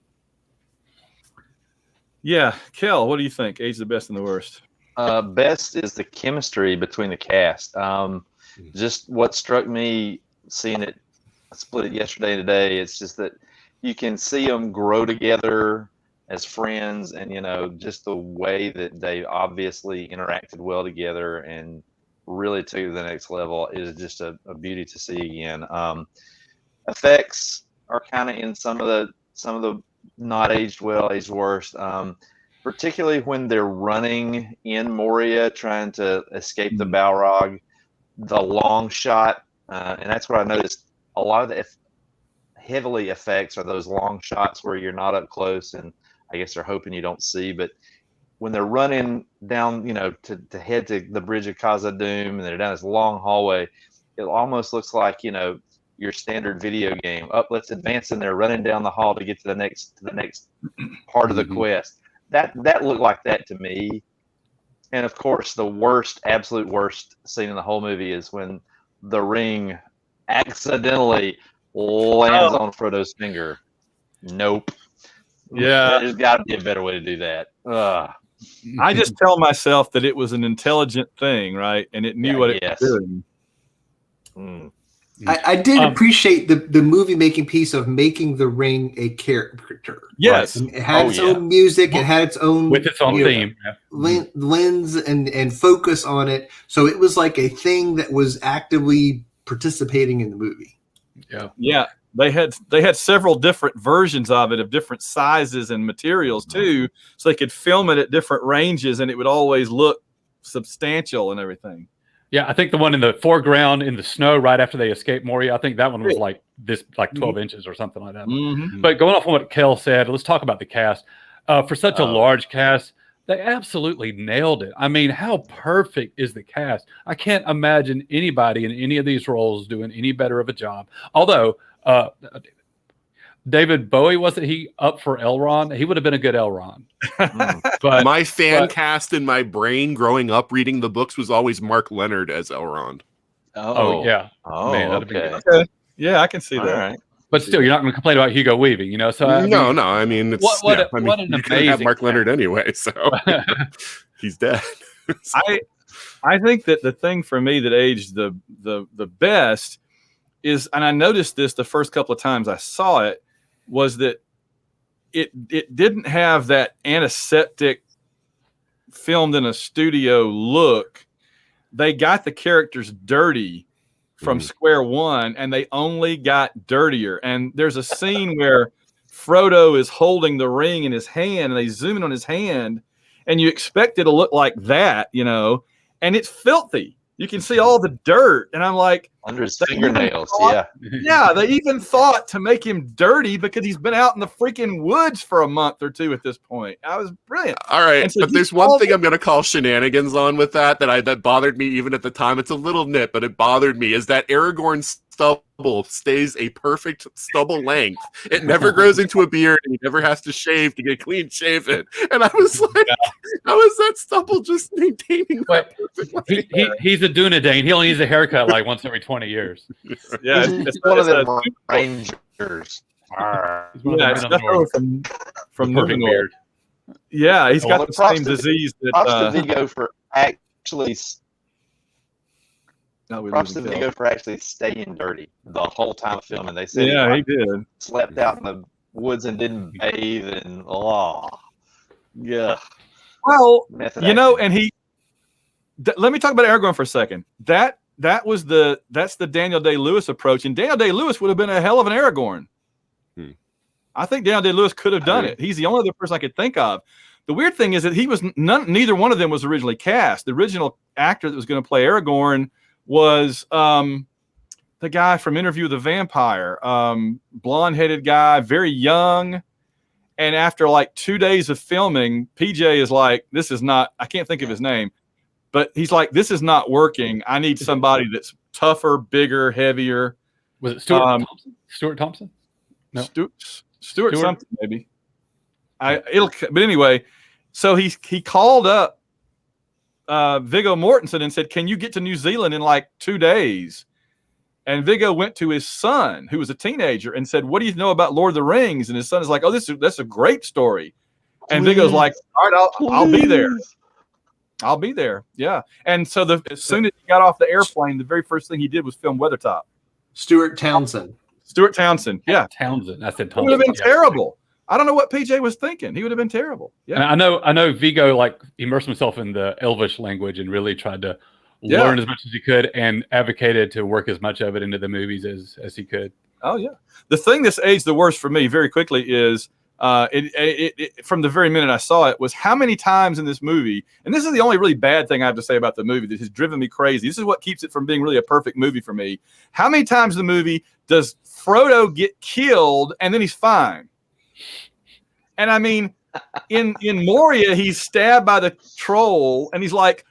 Yeah, Kel, what do you think? Age the best and the worst? Best is the chemistry between the cast. Just what struck me seeing it, I split it yesterday and today. It's just that you can see them grow together as friends, and just the way that they obviously interacted well together and really took it to the next level is just a beauty to see again. Effects are kind of in some of the not aged well, aged worse. Particularly when they're running in Moria trying to escape the Balrog, the long shot, and that's what I noticed. A lot of the heavily effects are those long shots where you're not up close, and I guess they're hoping you don't see. But when they're running down, to head to the bridge of Khazad-dûm, and they're down this long hallway, it almost looks like your standard video game. Let's advance in there, running down the hall to get to the next part of the quest. That looked like that to me. And of course, the absolute worst scene in the whole movie is when the ring accidentally lands on Frodo's finger. Nope. Yeah. There's got to be a better way to do that. I just tell myself that it was an intelligent thing, right? And it knew what it was doing. I did appreciate the movie making piece of making the ring a character. Yes. Right? It had its own music. It had its own with its own theme. Lens and focus on it. So it was like a thing that was actively participating in the movie. Yeah. Yeah. They had several different versions of it, of different sizes and materials too, so they could film it at different ranges, and it would always look substantial and everything. Yeah, I think the one in the foreground in the snow right after they escaped Moria, I think that one was like 12 inches or something like that. But going off on what Kel said, let's talk about the cast. For such a large cast, they absolutely nailed it. I mean, how perfect is the cast? I can't imagine anybody in any of these roles doing any better of a job. Although David Bowie, wasn't he up for Elrond? He would have been a good Elrond. But my fan cast in my brain growing up reading the books was always Mark Leonard as Elrond. Oh yeah. Oh, man, that'd be okay. good. Okay. Yeah, I can see that. All right. But still, you're not going to complain about Hugo Weaving, you know. So no. I mean, it's what I mean, an you couldn't have amazing Mark Leonard anyway, so he's dead. So, I think that the thing for me that aged the best is, and I noticed this the first couple of times I saw it, was that it didn't have that antiseptic filmed in a studio look. They got the characters dirty from square one, and they only got dirtier. And there's a scene where Frodo is holding the ring in his hand, and they zoom in on his hand, and you expect it to look like that, you know, and it's filthy. You can see all the dirt, and I'm like, under his fingernails. Yeah, they even thought to make him dirty because he's been out in the freaking woods for a month or two at this point. I was brilliant. All right, so but there's one thing I'm going to call shenanigans on with that bothered me even at the time. It's a little nit, but it bothered me, is that Aragorn's stubble stays a perfect stubble length. It never grows into a beard, and he never has to shave to get clean shaven. And I was like, how is that stubble just maintaining that perfect length? He's a Dunedain. He only needs a haircut like once every 20 years. Yeah, it's one of them rangers. It's from perfect Numenor. beard. Yeah, he's got Well, the props same to- disease Props to that. Vigo for actually No, we props to lose Phil. Vigo for actually staying dirty the whole time of filming. They said Yeah, he did. slept out in the woods and didn't bathe, and yeah. Well, Method you know, acting. and let me talk about Aragorn for a second. That's the Daniel Day-Lewis approach, and Daniel Day-Lewis would have been a hell of an Aragorn. I think Daniel Day-Lewis could have done it. He's the only other person I could think of. The weird thing is that neither one of them was originally cast. The original actor that was going to play Aragorn was the guy from Interview with the Vampire, blonde-headed guy, very young. And after like 2 days of filming, PJ is like, this is not, I can't think of his name, but he's like, this is not working. I need somebody that's tougher, bigger, heavier. Was it Stuart Thompson? Stuart Thompson? No. Stuart something maybe. But anyway, so he called up Viggo Mortensen and said, "Can you get to New Zealand in like 2 days?" And Viggo went to his son, who was a teenager, and said, "What do you know about Lord of the Rings?" And his son is like, "Oh, that's a great story." And Viggo's like, "All right, I'll be there. I'll be there." Yeah. And so as soon as he got off the airplane, the very first thing he did was film Weathertop. Stuart Townsend. Yeah. Townsend. I said It Thompson. would have been terrible. I don't know what PJ was thinking. He would have been terrible. Yeah. And I know Vigo like immersed himself in the Elvish language and really tried to learn as much as he could and advocated to work as much of it into the movies as he could. Oh yeah. The thing that's aged the worst for me very quickly is it from the very minute I saw it was how many times in this movie, and this is the only really bad thing I have to say about the movie that has driven me crazy. This is what keeps it from being really a perfect movie for me. How many times in the movie does Frodo get killed and then he's fine? And I mean, in Moria, he's stabbed by the troll and he's like,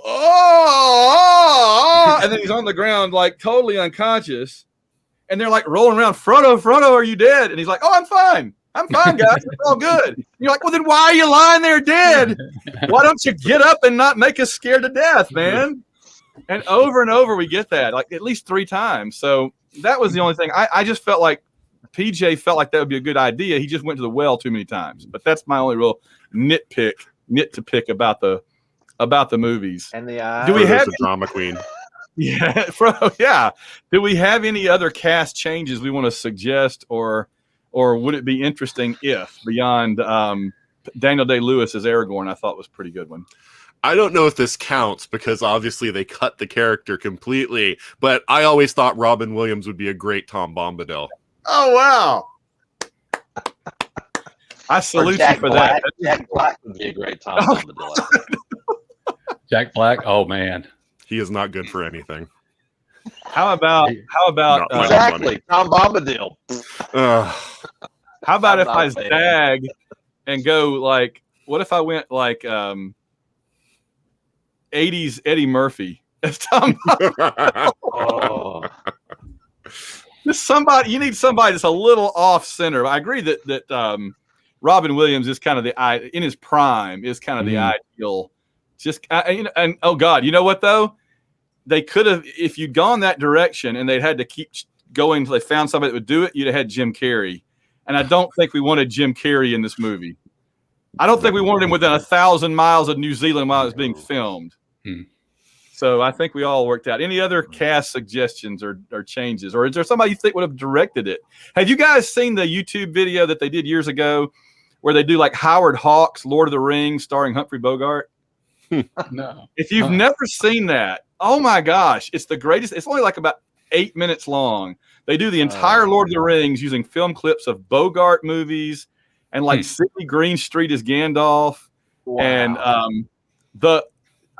oh, and then he's on the ground like totally unconscious. And they're like rolling around, Frodo, are you dead? And he's like, oh, I'm fine, guys. It's all good. And you're like, well, then why are you lying there dead? Why don't you get up and not make us scared to death, man? And over we get that, like at least 3 times. So that was the only thing. I just felt like PJ felt like that would be a good idea. He just went to the well too many times. But that's my only real nit to pick about the movies. And the eye. Do we have a drama queen? Yeah, yeah. Do we have any other cast changes we want to suggest, or would it be interesting if beyond Daniel Day-Lewis as Aragorn? I thought was a pretty good one. I don't know if this counts because obviously they cut the character completely, but I always thought Robin Williams would be a great Tom Bombadil. Oh wow! I salute you for that. Jack Black would be a great Tom Bombadil. Jack Black. Oh man, he is not good for anything. How about exactly Tom Bombadil? How about if I zag and go like? What if I went like 80s Eddie Murphy as Tom Bombadil? Oh. You need somebody that's a little off center. I agree that Robin Williams is kind of in his prime is kind of the ideal. Just oh God, you know what though? They could have, if you'd gone that direction and they'd had to keep going until they found somebody that would do it, you'd have had Jim Carrey. And I don't think we wanted Jim Carrey in this movie. I don't think we wanted him within 1,000 miles of New Zealand while it was being filmed. So I think we all worked out. Any other cast suggestions or changes? Or is there somebody you think would have directed it? Have you guys seen the YouTube video that they did years ago where they do like Howard Hawks' Lord of the Rings starring Humphrey Bogart? No. If you've never seen that, oh my gosh, it's the greatest. It's only like about 8 minutes long. They do the entire Lord of the Rings using film clips of Bogart movies and like Sidney Greenstreet as Gandalf. Wow. And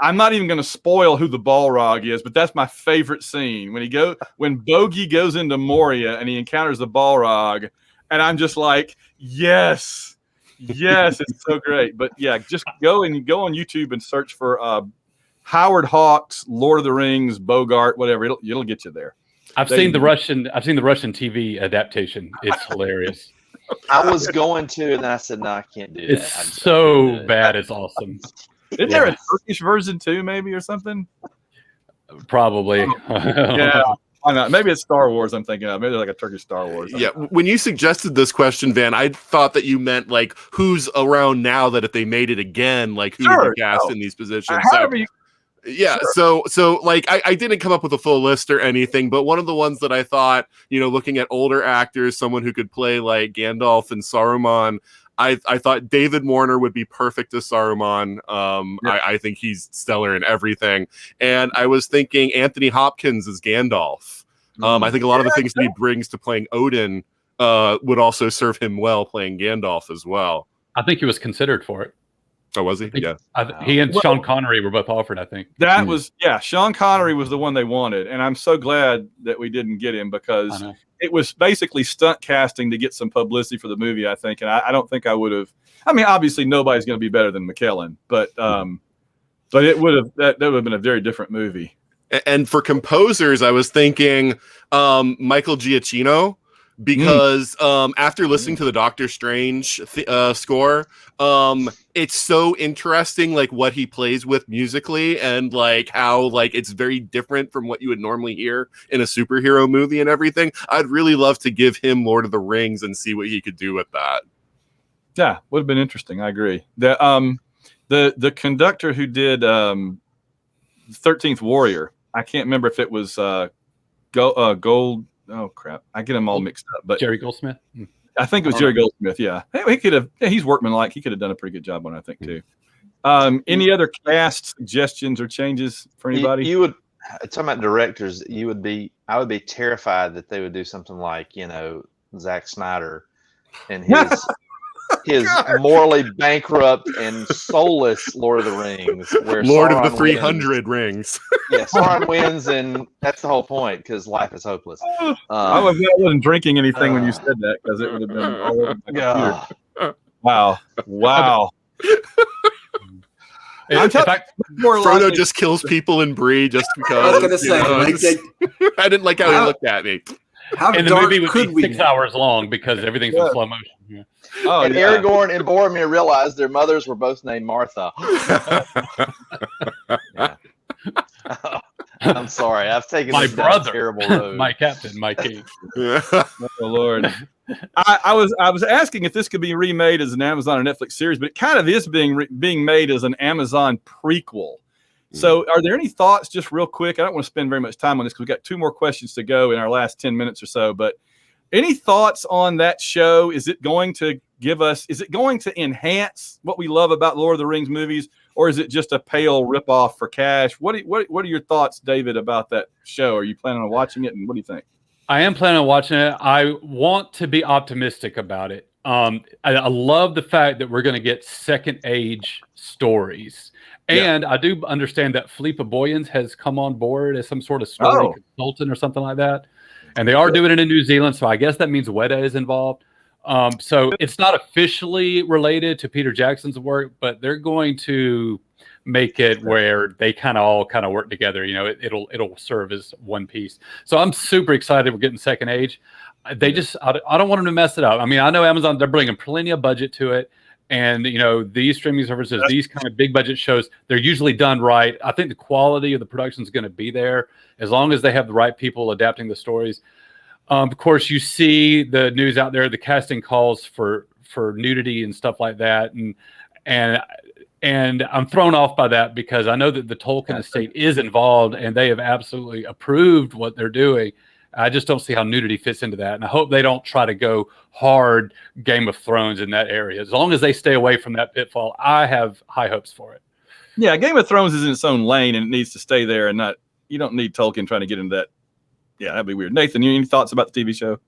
I'm not even going to spoil who the Balrog is, but that's my favorite scene when Bogey goes into Moria and he encounters the Balrog, and I'm just like, yes, it's so great. But yeah, just go on YouTube and search for Howard Hawks, Lord of the Rings, Bogart, whatever. It'll get you there. I've seen the Russian TV adaptation. It's hilarious. I was going to, and then I said, no, I can't do that. It's so bad. It's awesome. Isn't there a Turkish version too, maybe, or something? Probably. Yeah. Why not? Maybe it's Star Wars I'm thinking of. Maybe there's like a Turkish Star Wars. Yeah. When you suggested this question, Van, I thought that you meant like who's around now that if they made it again, like who would be cast in these positions. Yeah, sure. So like I didn't come up with a full list or anything, but one of the ones that I thought, looking at older actors, someone who could play like Gandalf and Saruman, I thought David Warner would be perfect as Saruman. I think he's stellar in everything. And I was thinking Anthony Hopkins as Gandalf. I think a lot of the things that he brings to playing Odin would also serve him well playing Gandalf as well. I think he was considered for it. Oh, was he? Yeah. He and Sean Connery were both offered, I think. That was, Sean Connery was the one they wanted. And I'm so glad that we didn't get him because it was basically stunt casting to get some publicity for the movie, I think. And I don't think I would have. I mean, obviously, nobody's going to be better than McKellen, but it would have that would have been a very different movie. And for composers, I was thinking Michael Giacchino. Because after listening to the Doctor Strange score, it's so interesting, like what he plays with musically and like how like it's very different from what you would normally hear in a superhero movie and everything. I'd really love to give him Lord of the Rings and see what he could do with that. Yeah, would have been interesting. I agree. The conductor who did 13th Warrior, I can't remember if it was Gold. Oh crap! I get them all mixed up. But Jerry Goldsmith. I think it was Jerry Goldsmith. Yeah, he could have. He's workmanlike. He could have done a pretty good job on it, I think too. Any other cast suggestions or changes for anybody? You would talking about directors. I would be terrified that they would do something like Zack Snyder and his morally bankrupt and soulless Lord of the Rings, where Lord Sauron of the 300 rings. Yeah, Sauron wins, and that's the whole point because life is hopeless. I wasn't drinking anything when you said that because it would have been all over my computer. Wow. Frodo just kills people in Bree just because. I was going to say, I didn't like how he looked at me. How and the movie would be 6 hours long because everything's in slow motion. Yeah. Oh, and Aragorn and Boromir realized their mothers were both named Martha. I'm sorry, I've taken my this brother, terrible road. my captain, my king. Oh Lord! I was asking if this could be remade as an Amazon or Netflix series, but it kind of is being made as an Amazon prequel. So are there any thoughts, just real quick? I don't want to spend very much time on this because we've got 2 more questions to go in our last 10 minutes or so, but any thoughts on that show? Is it going to enhance what we love about Lord of the Rings movies, or is it just a pale ripoff for cash? What are your thoughts, David, about that show? Are you planning on watching it, and what do you think? I am planning on watching it. I want to be optimistic about it. I love the fact that we're going to get second age stories. And I do understand that Philippa Boyens has come on board as some sort of story consultant or something like that. And they are doing it in New Zealand, so I guess that means Weta is involved. So it's not officially related to Peter Jackson's work, but they're going to make it where they all work together. It'll serve as one piece. So I'm super excited we're getting second age. I don't want them to mess it up. I mean, I know Amazon, they're bringing plenty of budget to it. And, these streaming services, these kind of big budget shows, they're usually done right. I think the quality of the production is going to be there as long as they have the right people adapting the stories. Of course, you see the news out there, the casting calls for nudity and stuff like that, and I'm thrown off by that because I know that the Tolkien estate is involved and they have absolutely approved what they're doing. I just don't see how nudity fits into that, and I hope they don't try to go hard Game of Thrones in that area. As long as they stay away from that pitfall, I have high hopes for it. Yeah, Game of Thrones is in its own lane and it needs to stay there, and not, you don't need Tolkien trying to get into that. Yeah, that'd be weird. Nathan, you any thoughts about the TV show?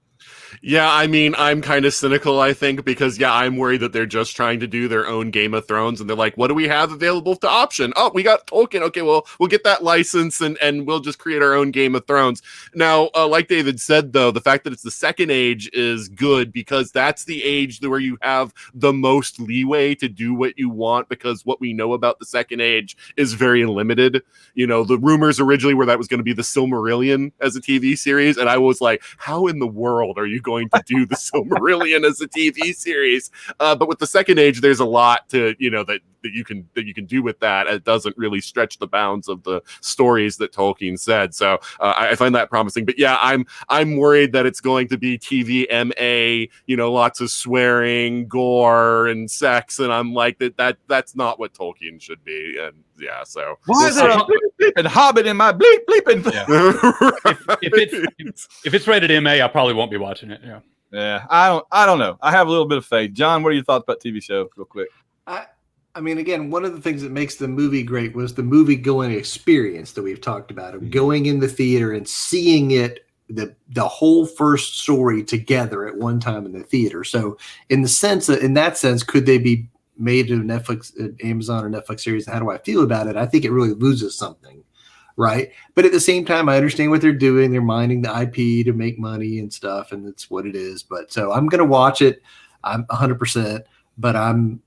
Yeah, I mean, I'm kind of cynical, I think, because, yeah, I'm worried that they're just trying to do their own Game of Thrones, and they're like, what do we have available to option? Oh, we got Tolkien. Okay, well, we'll get that license, and we'll just create our own Game of Thrones. Now, like David said, though, the fact that it's the Second Age is good, because that's the age where you have the most leeway to do what you want, because what we know about the Second Age is very limited. You know, the rumors originally were that was going to be the Silmarillion as a TV series, and I was like, how in the world are you going to do the Silmarillion as a TV series? But with the Second Age, there's a lot to, you know, that you can do with that. It doesn't really stretch the bounds of the stories that Tolkien said. So I find that promising. But yeah, I'm worried that it's going to be TVMA, you know, lots of swearing, gore, and sex, and I'm like, that's not what Tolkien should be. And yeah, so why is there a bleep Hobbit in my bleeping? Yeah. If it's rated MA, I probably won't be watching it. Yeah. Yeah, I don't know. I have a little bit of faith. John, what are your thoughts about TV show, real quick? I mean, again, one of the things that makes the movie great was the movie going experience that we've talked about, of going in the theater and seeing it, the whole first story together at one time in the theater. So in that sense, could they be made to Netflix, Amazon or Netflix series? And how do I feel about it? I think it really loses something. Right. But at the same time, I understand what they're doing. They're mining the IP to make money and stuff. And that's what it is. But so I'm going to watch it. I'm 100%, but I'm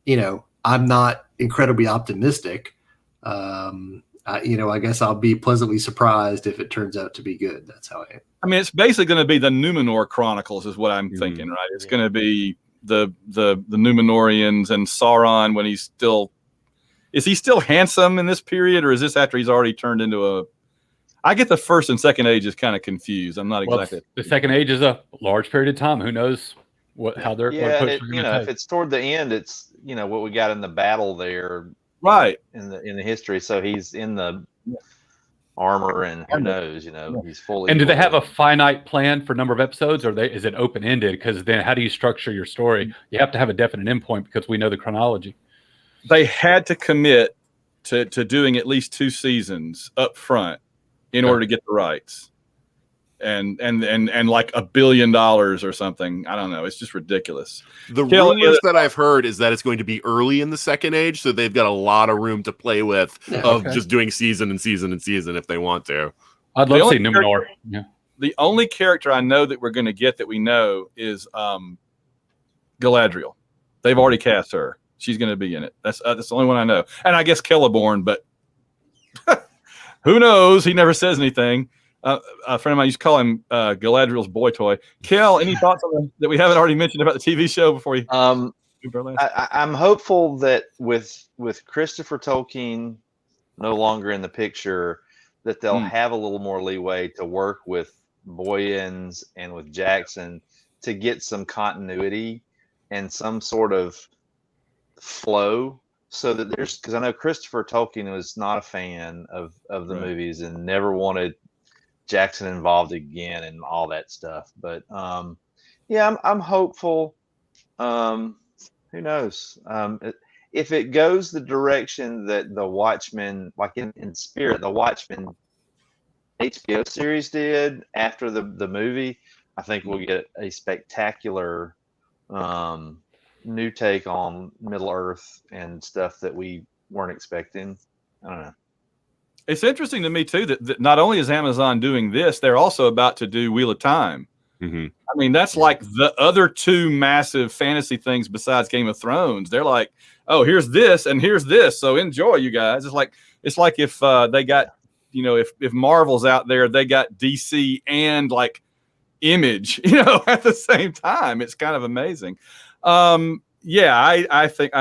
not incredibly optimistic. I guess I'll be pleasantly surprised if it turns out to be good. That's how I am. I mean, it's basically going to be the Numenor Chronicles is what I'm thinking, right? It's going to be the Numenorians and Sauron when he's still. Is he still handsome in this period, or is this after he's already turned into a? I get the first and second age is kind of confused. I'm not exactly. The Second Age is a large period of time. Who knows how they're? Yeah, if it's toward the end, it's what we got in the battle there, right? In the history, so he's in the armor, and who knows, he's fully. And do they have a finite plan for number of episodes, or is it open ended? Because then, how do you structure your story? You have to have a definite endpoint because we know the chronology. They had to commit to doing at least 2 seasons up front in order to get the rights, and like $1 billion or something. I don't know. It's just ridiculous. The rumors that I've heard is that it's going to be early in the Second Age, so they've got a lot of room to play with just doing season and season and season if they want to. I'd love to see Numenor. Yeah. The only character I know that we're going to get that we know is Galadriel. They've already cast her. She's going to be in it. That's the only one I know. And I guess Celeborn, but who knows? He never says anything. A friend of mine used to call him Galadriel's boy toy. Kel, any thoughts on that we haven't already mentioned about the TV show before you? I'm hopeful that with Christopher Tolkien no longer in the picture, that they'll have a little more leeway to work with Boyens and with Jackson to get some continuity and some sort of flow, so that because I know Christopher Tolkien was not a fan of the movies and never wanted Jackson involved again and all that stuff. But I'm hopeful. Who knows? If it goes the direction that the Watchmen, like in spirit, the Watchmen HBO series did after the movie, I think we'll get a spectacular new take on Middle Earth and stuff that we weren't expecting. I don't know. It's interesting to me too that not only is Amazon doing this, they're also about to do Wheel of Time. I mean, that's like the other 2 massive fantasy things besides Game of Thrones. They're like, oh, here's this and here's this, so enjoy, you guys. It's like if they got, if Marvel's out there, they got DC and like Image, at the same time. It's kind of amazing. I think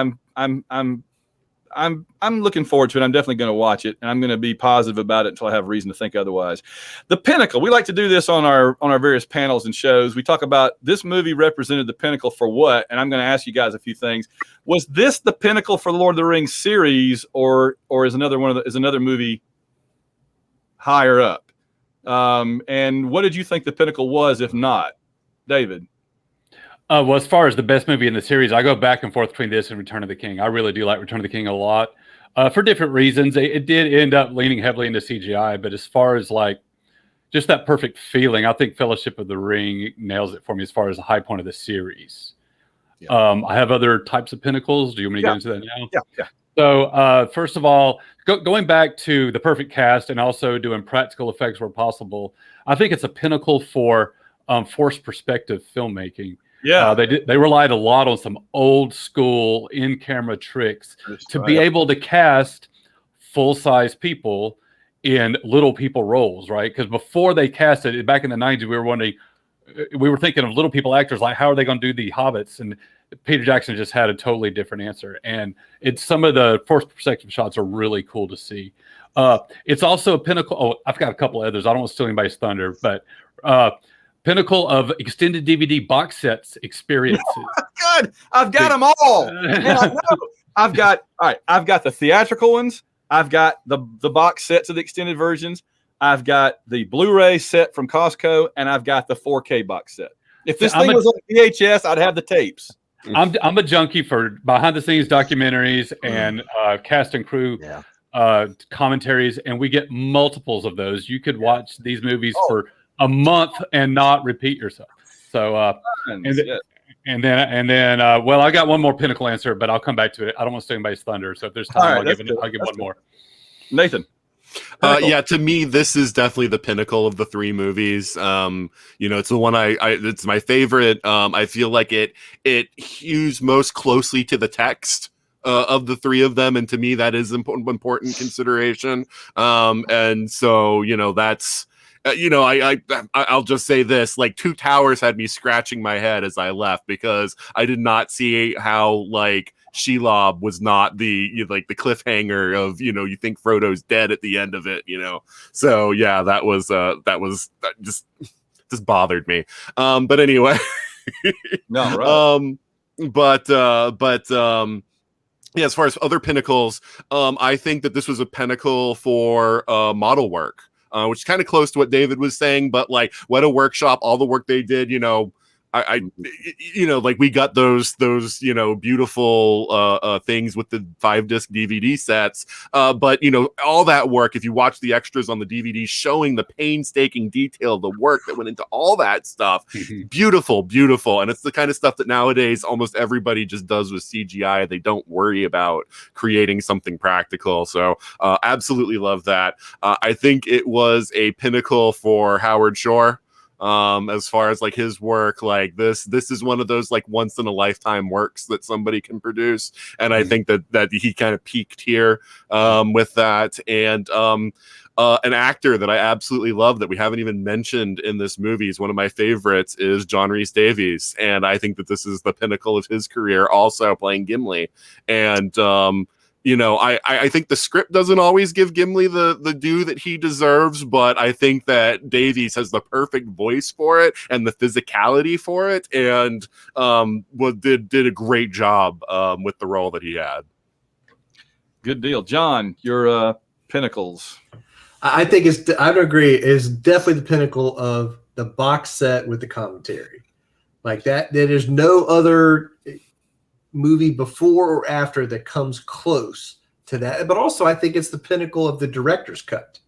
I'm looking forward to it. I'm definitely going to watch it, and I'm going to be positive about it until I have reason to think otherwise. The pinnacle. We like to do this on our various panels and shows. We talk about this movie represented the pinnacle for what, and I'm going to ask you guys a few things. Was this the pinnacle for the Lord of the Rings series, or is another movie higher up? And what did you think the pinnacle was, if not, David? Well, as far as the best movie in the series, I go back and forth between this and Return of the King. I really do like Return of the King a lot for different reasons. It did end up leaning heavily into CGI, but as far as like just that perfect feeling, I think Fellowship of the Ring nails it for me as far as the high point of the series. Yeah. I have other types of pinnacles. Do you want me to get into that now? Yeah. So first of all, going back to the perfect cast and also doing practical effects where possible, I think it's a pinnacle for forced perspective filmmaking. Yeah, they relied a lot on some old school in-camera tricks to be able to cast full-size people in little people roles, right? Because before they casted it back in the 90s, we were thinking of little people actors, like how are they going to do the Hobbits? And Peter Jackson just had a totally different answer. And some of the forced perspective shots are really cool to see. It's also a pinnacle. Oh, I've got a couple others. I don't want to steal anybody's thunder, but pinnacle of extended DVD box sets experiences. Good. I've got them all. Man, I know. I've got the theatrical ones. I've got the box sets of the extended versions. I've got the Blu-ray set from Costco, and I've got the 4K box set. If this thing was on VHS, I'd have the tapes. I'm a junkie for behind-the-scenes documentaries and cast and crew commentaries, and we get multiples of those. You could watch these movies for a month and not repeat yourself. So, and then, well, I got one more pinnacle answer, but I'll come back to it. I don't want to steal anybody's thunder. So if there's time, I'll give one more. Nathan. Yeah, to me, this is definitely the pinnacle of the three movies. It's the one it's my favorite. I feel like it hews most closely to the text of the three of them, and to me, that is important consideration. And so, that's. I'll just say this, like Two Towers had me scratching my head as I left because I did not see how like Shelob was not the cliffhanger of, you think Frodo's dead at the end of it, So yeah, that just bothered me. But anyway, no, right. Yeah, as far as other pinnacles, I think that this was a pinnacle for model work. Which is kind of close to what David was saying, but like Weta Workshop, all the work they did, like we got those beautiful things with the 5-disc DVD sets. But all that work, if you watch the extras on the DVD showing the painstaking detail, the work that went into all that stuff, beautiful. And it's the kind of stuff that nowadays almost everybody just does with CGI. They don't worry about creating something practical. So absolutely love that. I think it was a pinnacle for Howard Shore. As far as like his work, like this is one of those like once in a lifetime works that somebody can produce, and I think that he kind of peaked here with that. And an actor that I absolutely love that we haven't even mentioned in this movie is one of my favorites is John Rhys Davies, and I think that this is the pinnacle of his career, also playing Gimli. And I think the script doesn't always give Gimli the due that he deserves, but I think that Davies has the perfect voice for it and the physicality for it, and did a great job with the role that he had. Good deal. John, your pinnacles. I think I would agree, is definitely the pinnacle of the box set with the commentary. Like that, there's no other movie before or after that comes close to that. But also I think it's the pinnacle of the director's cut.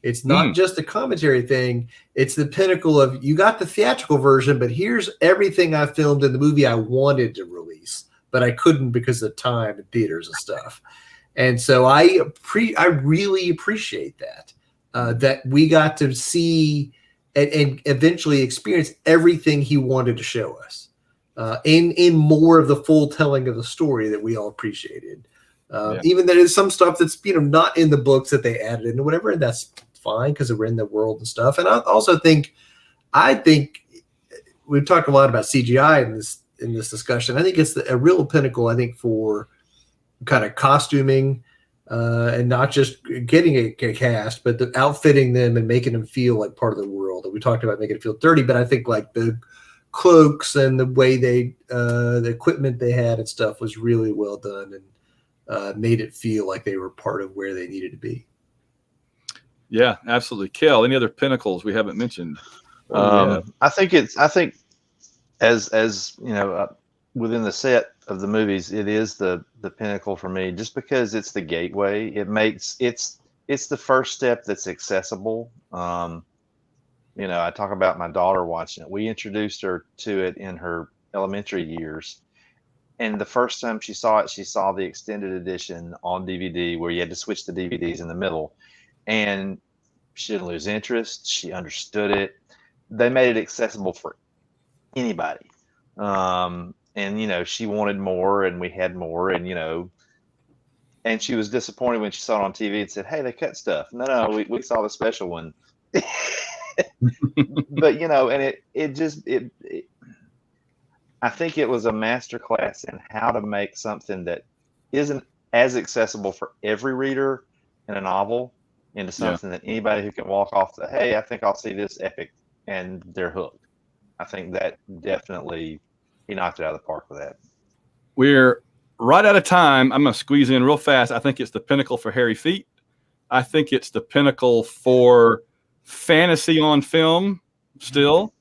It's not just a commentary thing. It's the pinnacle of, you got the theatrical version, but here's everything I filmed in the movie I wanted to release, but I couldn't because of time and theaters and stuff. And so I really appreciate that, that we got to see and eventually experience everything he wanted to show us. In more of the full telling of the story that we all appreciated. Even there is some stuff that's not in the books that they added in or whatever, and that's fine because we're in the world and stuff. And I also think we've talked a lot about CGI in this discussion. I think it's a real pinnacle, I think, for kind of costuming, and not just getting a cast, but the outfitting them and making them feel like part of the world. And we talked about making it feel dirty, but I think like the cloaks and the way the equipment they had and stuff was really well done, and made it feel like they were part of where they needed to be. Yeah, absolutely. Kel, any other pinnacles we haven't mentioned? I think as you know, within the set of the movies, it is the pinnacle for me, just because it's the gateway. It's the first step that's accessible. I talk about my daughter watching it. We introduced her to it in her elementary years, and the first time she saw it, she saw the extended edition on DVD where you had to switch the DVDs in the middle, and she didn't lose interest. She understood it. They made it accessible for anybody. And she wanted more, and we had more, and she was disappointed when she saw it on TV and said, "Hey, they cut stuff." No, we saw the special one. But and I think it was a master class in how to make something that isn't as accessible for every reader in a novel into something that anybody who can walk off hey, I think I'll see this epic, and they're hooked. I think that definitely he knocked it out of the park with that. We're right out of time. I'm going to squeeze in real fast. I think it's the pinnacle for hairy feet. I think it's the pinnacle for fantasy on film still.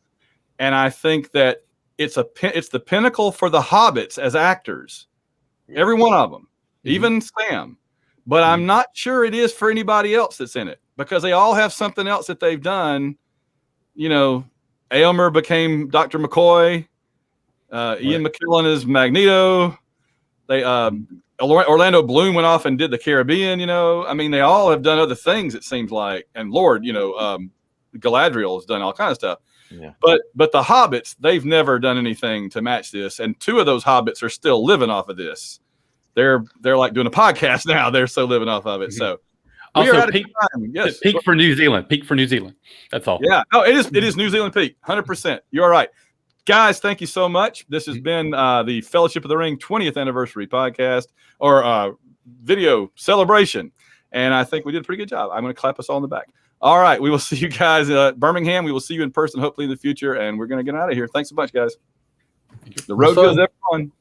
And I think that it's the pinnacle for the hobbits as actors. Every one of them, even Sam. But I'm not sure it is for anybody else that's in it, because they all have something else that they've done. Aylmer became Dr. McCoy. Ian McKellen is Magneto. Orlando Bloom went off and did the Caribbean. They all have done other things, it seems like. And Lord, Galadriel has done all kinds of stuff. Yeah. But the hobbits, they've never done anything to match this. And two of those hobbits are still living off of this. They're like doing a podcast now. They're so living off of it. So also peak for New Zealand. Peak for New Zealand. That's all. Yeah. No, it is New Zealand peak. 100%. You're right. Guys, thank you so much. This has been the Fellowship of the Ring 20th anniversary podcast or video celebration. And I think we did a pretty good job. I'm going to clap us all in the back. All right. We will see you guys at Birmingham. We will see you in person, hopefully in the future. And we're going to get out of here. Thanks so much, guys. The road goes everyone.